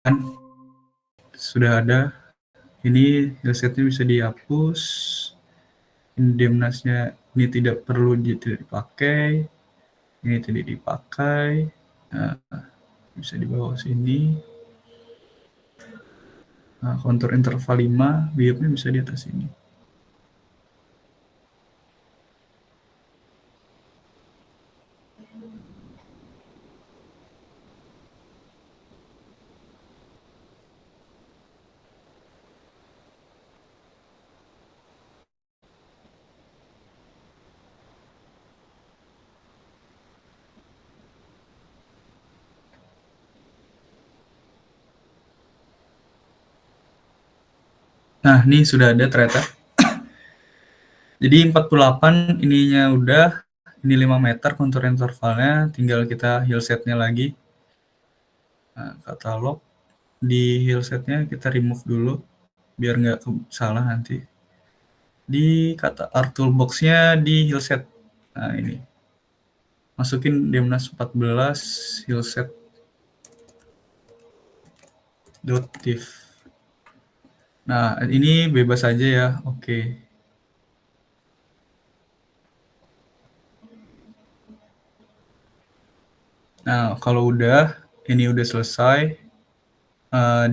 kan sudah ada. Ini resetnya bisa dihapus. Indemnasnya ini tidak perlu tidak dipakai. Ini tidak dipakai. Nah, bisa di bawah sini. Nah, kontur interval 5, biopnya bisa di atas ini. Nah, ini sudah ada ternyata. Jadi 48 ininya udah, ini 5 meter kontur intervalnya, tinggal kita heal setnya lagi. Nah, katalog, di heal setnya kita remove dulu, biar nggak salah nanti. Di kata art toolbox-nya di heal set. Nah, ini. Masukin Demnas 14 heal set .div. Nah, ini bebas aja ya. Oke. Nah, kalau ini udah selesai,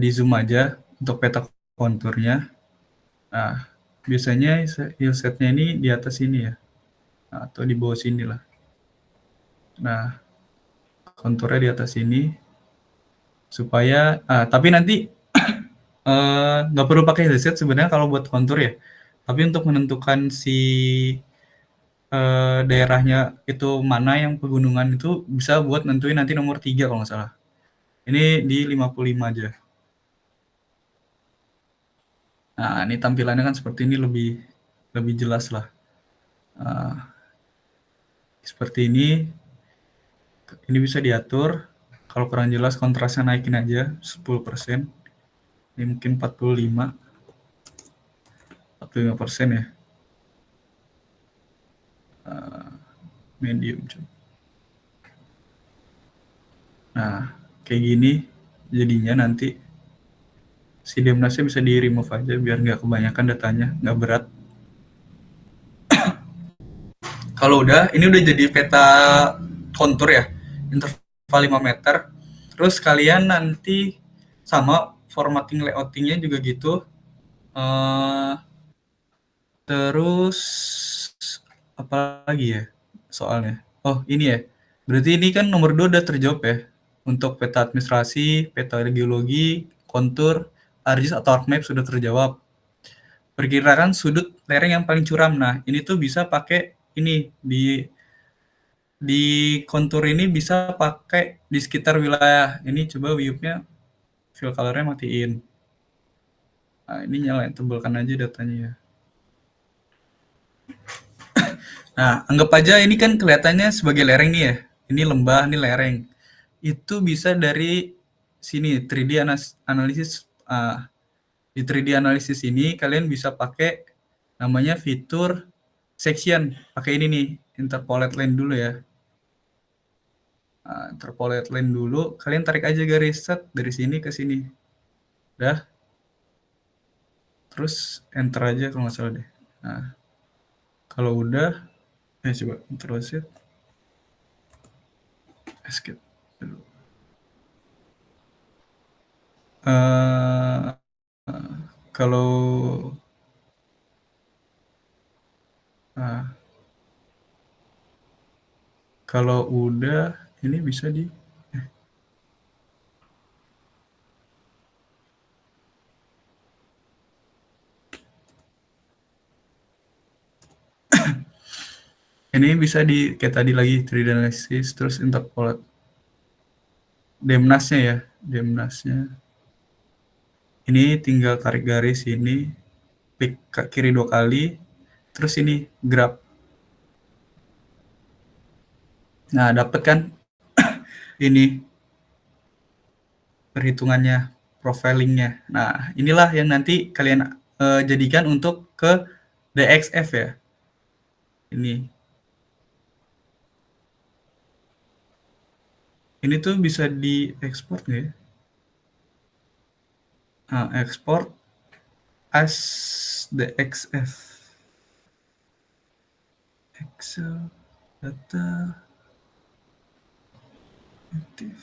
di zoom aja untuk peta konturnya. Nah, biasanya heal setnya ini di atas sini ya, atau di bawah sini lah. Nah, konturnya di atas sini supaya, tapi nanti nggak perlu pakai heal set sebenarnya kalau buat kontur ya. Tapi untuk menentukan si daerahnya itu mana yang pegunungan itu bisa buat nentuin nanti nomor 3 kalau nggak salah. Ini di 55 aja. Nah, ini tampilannya kan seperti ini lebih jelas lah. Uh, Seperti ini bisa diatur. Kalau kurang jelas kontrasnya naikin aja 10%. Ini mungkin 45% ya. Medium. Nah, kayak gini jadinya nanti si Demnasnya bisa di remove aja biar nggak kebanyakan datanya, nggak berat. Kalau udah, ini udah jadi peta kontur ya, interval 5 meter. Terus kalian nanti sama formatting layoutingnya juga gitu. Eh, terus apa lagi ya soalnya? Oh ini ya, berarti ini kan nomor 2 udah terjawab ya. Untuk peta administrasi, peta geologi, kontur, ArcGIS atau ArcMap sudah terjawab. Perkirakan sudut lereng yang paling curam. Nah, ini tuh bisa pakai ini di kontur ini bisa pakai di sekitar wilayah. Ini coba view-nya fill color-nya matiin. Nah, ini nyalain, tebelkan aja datanya ya. Nah, anggap aja ini kan kelihatannya sebagai lereng nih ya. Ini lembah, ini lereng. Itu bisa dari sini 3D analisis. Di 3D analisis ini kalian bisa pakai namanya fitur section. Pakai ini nih, interpolate line dulu ya. Nah, interpolate line dulu, kalian tarik aja garis set dari sini ke sini. Udah, terus enter aja kalau nggak salah deh. Nah, kalau udah, coba terus ya, escape. Uh, kalau uh, kalau udah, ini bisa di ini bisa di kayak tadi lagi 3D analysis terus interpolate demnasnya ya, demnasnya. Ini tinggal tarik garis ini, klik ke kiri 2 kali, terus ini grab. Nah, dapat kan ini perhitungannya, profilingnya. Nah, inilah yang nanti kalian jadikan untuk ke DXF ya. Ini. Ini tuh bisa diekspor nggak ya? Nah, ekspor as DXF. Excel data aktif.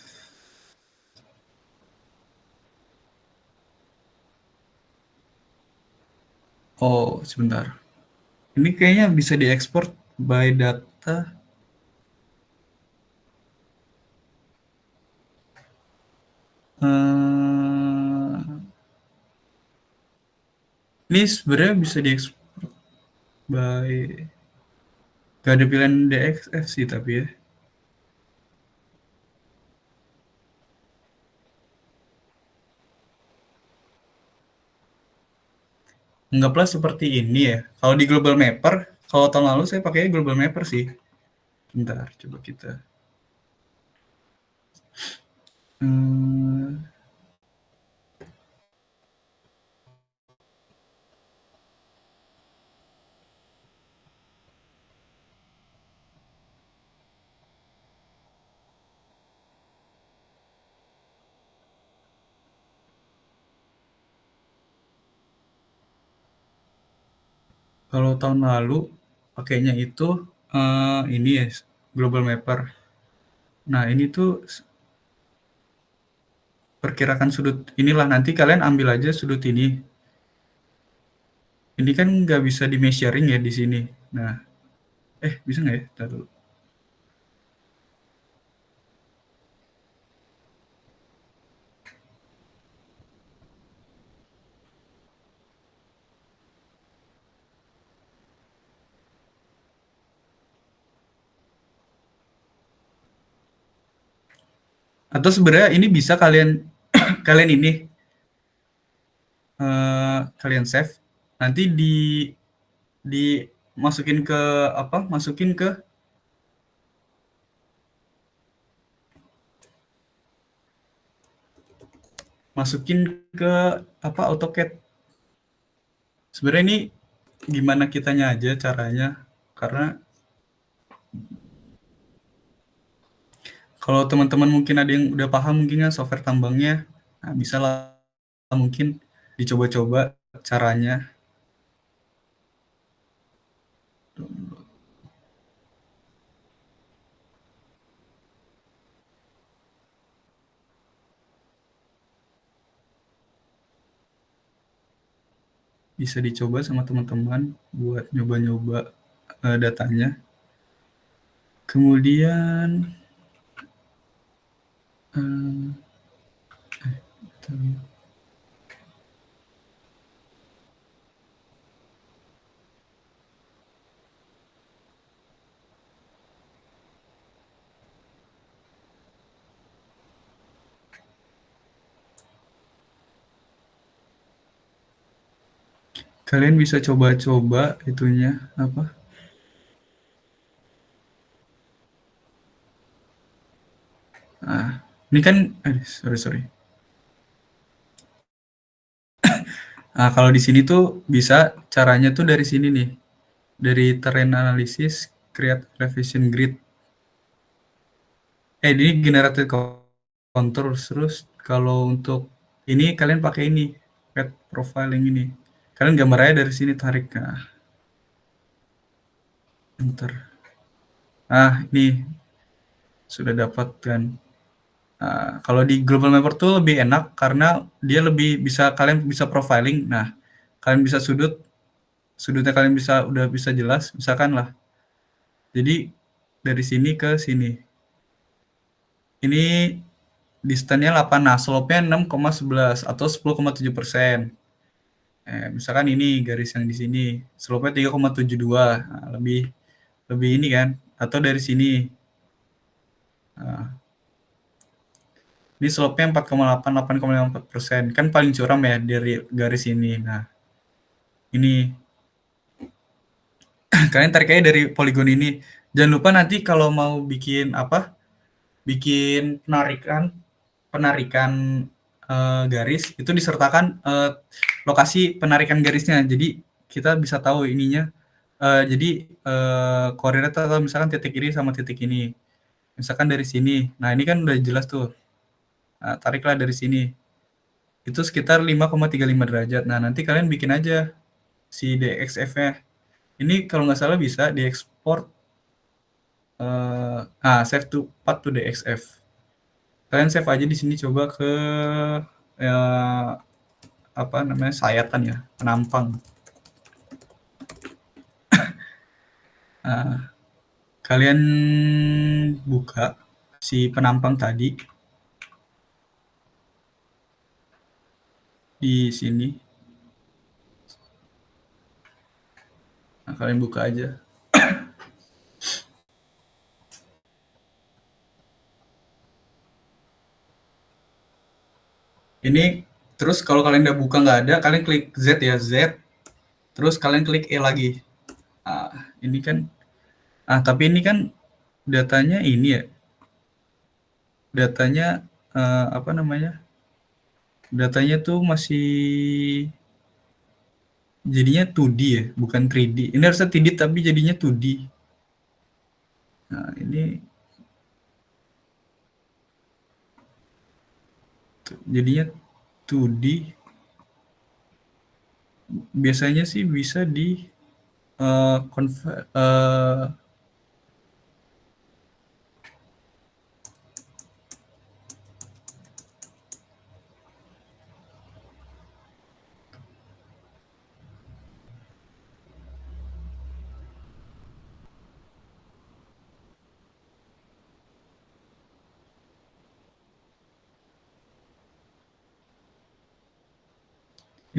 Oh, sebentar. Ini kayaknya bisa diekspor by data. Eh, ini sebenarnya bisa diekspor by, gak ada pilihan DXF sih tapi ya. Anggaplah seperti ini ya. Kalau di Global Mapper, kalau tahun lalu saya pakai Global Mapper sih. Bentar, coba kita. Hmm, kalau tahun lalu pakainya itu ini ya, Global Mapper. Nah, ini tuh perkirakan sudut inilah, nanti kalian ambil aja sudut ini. Ini kan nggak bisa di measuring ya di sini. Nah, bisa nggak ya? Ntar dulu. Atau sebenarnya ini bisa kalian kalian ini kalian save, nanti masukin ke apa? Masukin ke apa? AutoCAD. Sebenarnya ini gimana kitanya aja caranya, karena Kalau teman-teman mungkin ada yang udah paham mungkin ya software tambangnya, nah bisa lah mungkin dicoba-coba caranya. Bisa dicoba sama teman-teman buat nyoba-nyoba datanya. Kemudian kalian bisa coba-coba itunya apa? Nah, ini kan, sorry. Nah, kalau di sini tuh bisa caranya tuh dari sini nih, dari terrain analysis, create revision grid. Ini generated contour, terus kalau untuk ini kalian pakai ini, path profiling ini. Kalian gambar aja dari sini tarik. Nah, enter. Nah, ini sudah dapat kan. Nah, kalau di global mapper tuh lebih enak karena dia lebih bisa kalian bisa profiling. Nah, kalian bisa sudutnya kalian udah bisa jelas, misalkan lah. Jadi dari sini ke sini. Ini distance-nya 8, nah slope-nya 6,11 atau 10,7%. Misalkan ini garis yang di sini, slope-nya 3,72, nah, lebih ini kan, atau dari sini. Nah, ini slope-nya 4,8, 8,54%, kan paling curam ya dari garis ini. Nah, ini kalian tarik aja dari poligon ini. Jangan lupa nanti kalau mau bikin apa, bikin penarikan garis itu disertakan lokasi penarikan garisnya. Jadi kita bisa tahu ininya. Jadi koordinat atau misalkan titik ini sama titik ini. Misalkan dari sini. Nah, ini kan udah jelas tuh. Nah, tariklah dari sini. Itu sekitar 5,35 derajat. Nah, nanti kalian bikin aja si DXF-nya. Ini kalau nggak salah bisa diekspor save to path to DXF. Kalian save aja di sini, coba ke apa namanya, sayatan ya, penampang. Kalian buka si penampang tadi di sini. Nah, kalian buka aja. Ini terus kalau kalian udah buka nggak ada, kalian klik Z ya, Z. Terus kalian klik E lagi. Nah, ini kan, tapi ini kan datanya ini ya. Datanya apa namanya? Datanya tuh masih jadinya 2D ya, bukan 3D. Ini harusnya 3D tapi jadinya 2D. Nah, ini jadinya 2D. Biasanya sih bisa di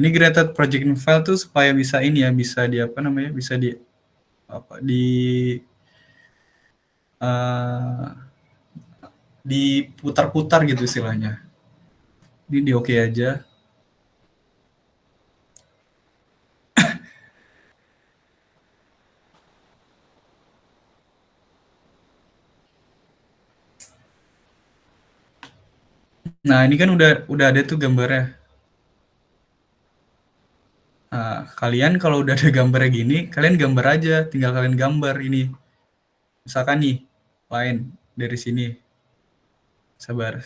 ini created project file tuh supaya bisa ini ya, bisa di apa namanya, bisa di apa, diputar-putar gitu istilahnya. Ini di oke aja. Nah, ini kan udah ada tuh gambarnya. Nah, kalian kalau udah ada gambarnya gini, kalian gambar aja, tinggal kalian gambar ini. Misalkan nih, line dari sini. sabar.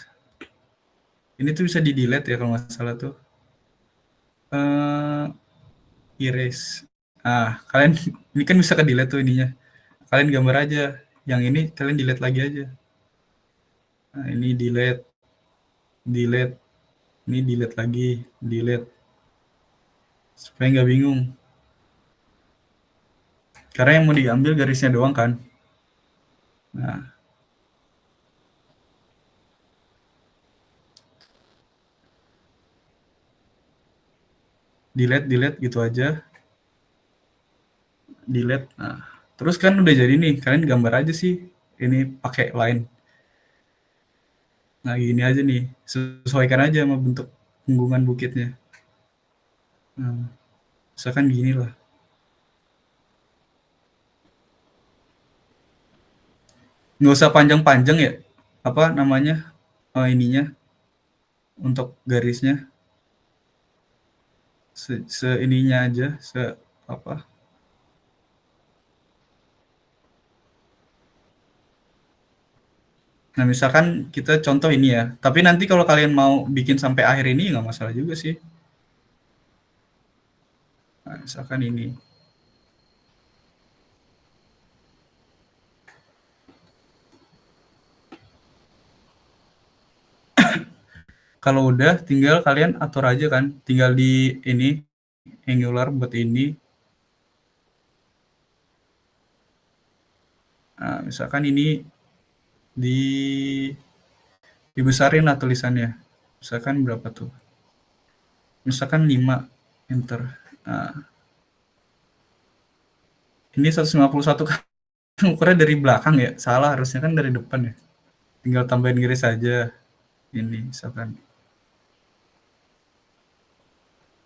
Ini tuh bisa di-delete ya kalau nggak salah tuh. Eh, Erase. Kalian ini kan bisa ke-delete tuh ininya. Kalian gambar aja. Yang ini kalian delete lagi aja. Nah, ini delete, delete, ini delete lagi, delete. Supaya nggak bingung. Karena yang mau diambil garisnya doang kan. Nah, delete, delete gitu aja. Delete. Nah, terus kan udah jadi nih. Kalian gambar aja sih. Ini pakai line. Nah, gini aja nih. Sesuaikan aja sama bentuk punggungan bukitnya. Nah, misalkan gini lah. Nggak usah panjang-panjang ya. Apa namanya? Ininya untuk garisnya. Se ininya aja. Apa? Nah, misalkan kita contoh ini ya. Tapi nanti kalau kalian mau bikin sampai akhir ini nggak masalah juga sih. Nah, misalkan ini. Kalau udah tinggal kalian atur aja kan. Tinggal di ini Angular buat ini. Nah, misalkan ini di dibesarin lah tulisannya. Misalkan berapa tuh? Misalkan 5 enter. Nah, ini 151 kan ukurnya dari belakang ya. Salah harusnya kan dari depan ya. Tinggal tambahin garis saja. Ini misalkan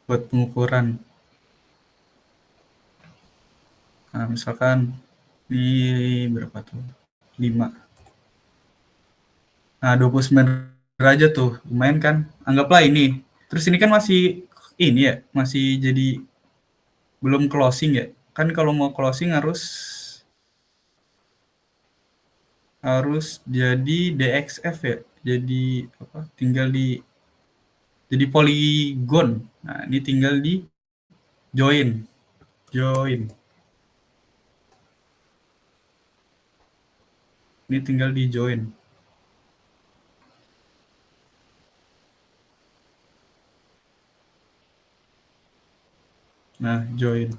buat pengukuran. Nah, misalkan ini berapa tuh? 5. Nah, 29 derajat tuh. Lumayan kan? Anggaplah ini. Terus ini kan masih ini ya, masih jadi belum closing ya. Kan kalau mau closing harus harus jadi DXF ya. Jadi apa? Tinggal di jadi poligon. Nah, ini tinggal di join. Join. Ini tinggal di join. Nah, join.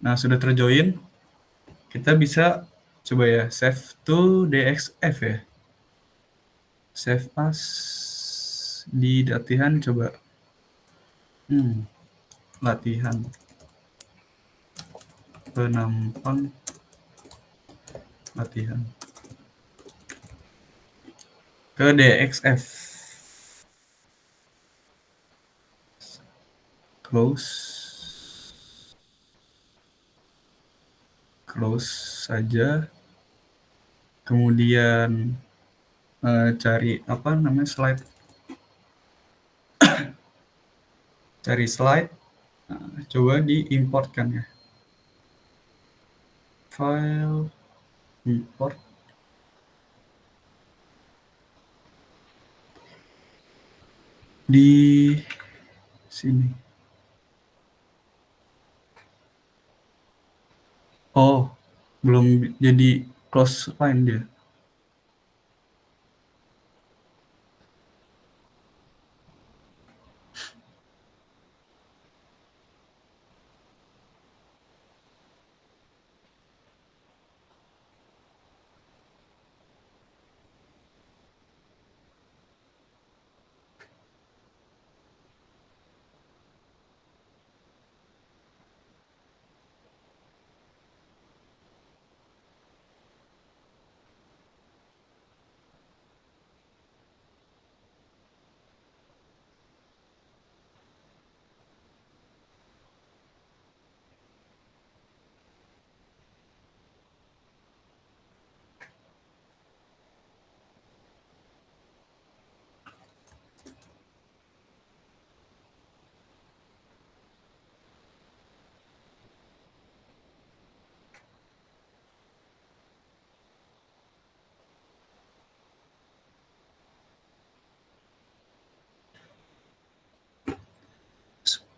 Nah, sudah terjoin, kita bisa coba ya save to DXF ya. Save as di latihan coba. Latihan penampang latihan ke DXF. Close saja. Kemudian cari apa namanya slide. Cari slide. Coba diimportkan ya. File import. Di sini. Oh, belum jadi close line dia.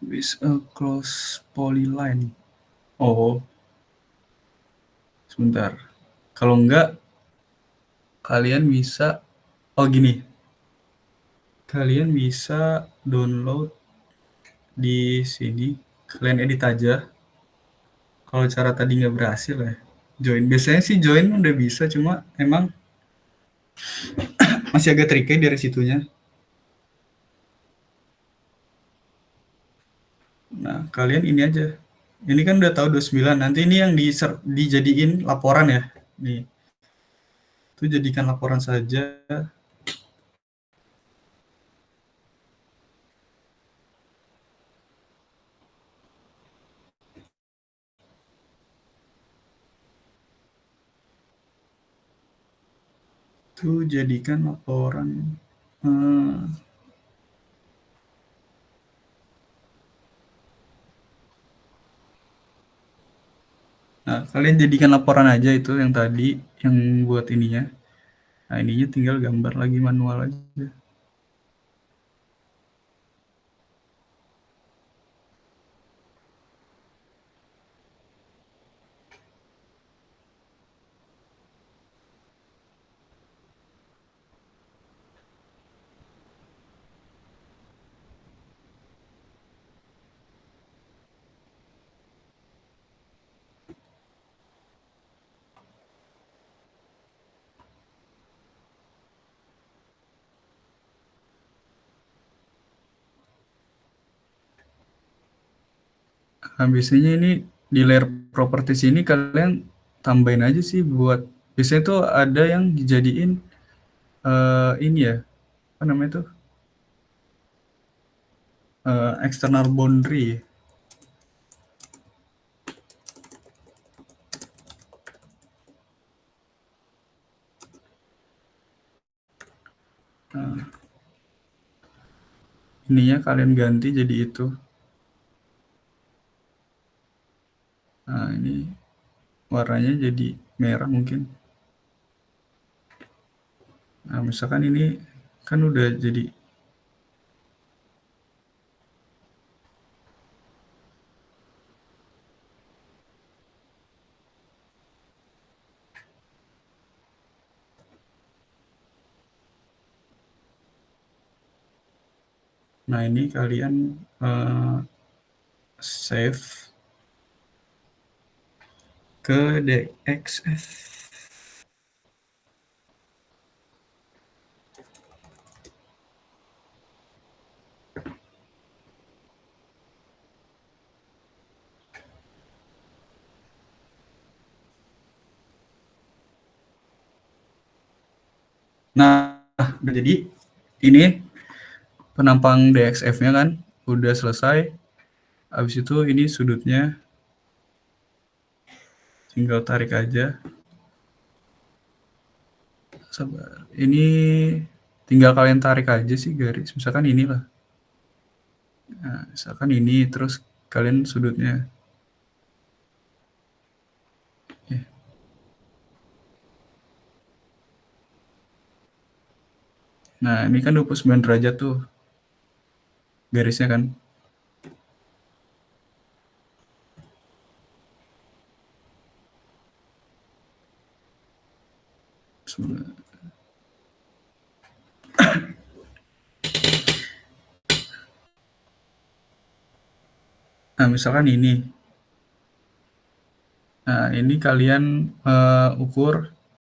with a close polyline. Oh, sebentar. Kalau enggak, kalian bisa, oh gini, kalian bisa download di sini, kalian edit aja. Kalau cara tadi nggak berhasil ya, join. Biasanya sih join udah bisa, cuma emang masih agak tricky dari situnya. Nah, kalian ini aja. Ini kan udah tahu 29. Nanti ini yang dijadiin laporan ya. Nih, itu jadikan laporan saja. Itu jadikan laporan. Nah, kalian jadikan laporan aja itu yang tadi, yang buat ininya. Nah, ininya tinggal gambar lagi manual aja. Nah, biasanya ini di layer properties ini kalian tambahin aja sih buat, biasanya tuh ada yang dijadiin ini ya, apa namanya tuh, external boundary. Nah, ininya kalian ganti jadi itu. Nah, ini warnanya jadi merah mungkin. Nah, misalkan ini kan udah jadi. Nah, ini kalian save ke DXF. Nah, jadi ini penampang DXF-nya kan udah selesai. Habis itu ini sudutnya tinggal tarik aja. Sabar. Ini tinggal kalian tarik aja sih garis. Misalkan inilah. Nah, misalkan ini terus kalian sudutnya. Nah, ini kan 29 derajat tuh garisnya kan. Nah, misalkan ini. Nah, ini kalian ukur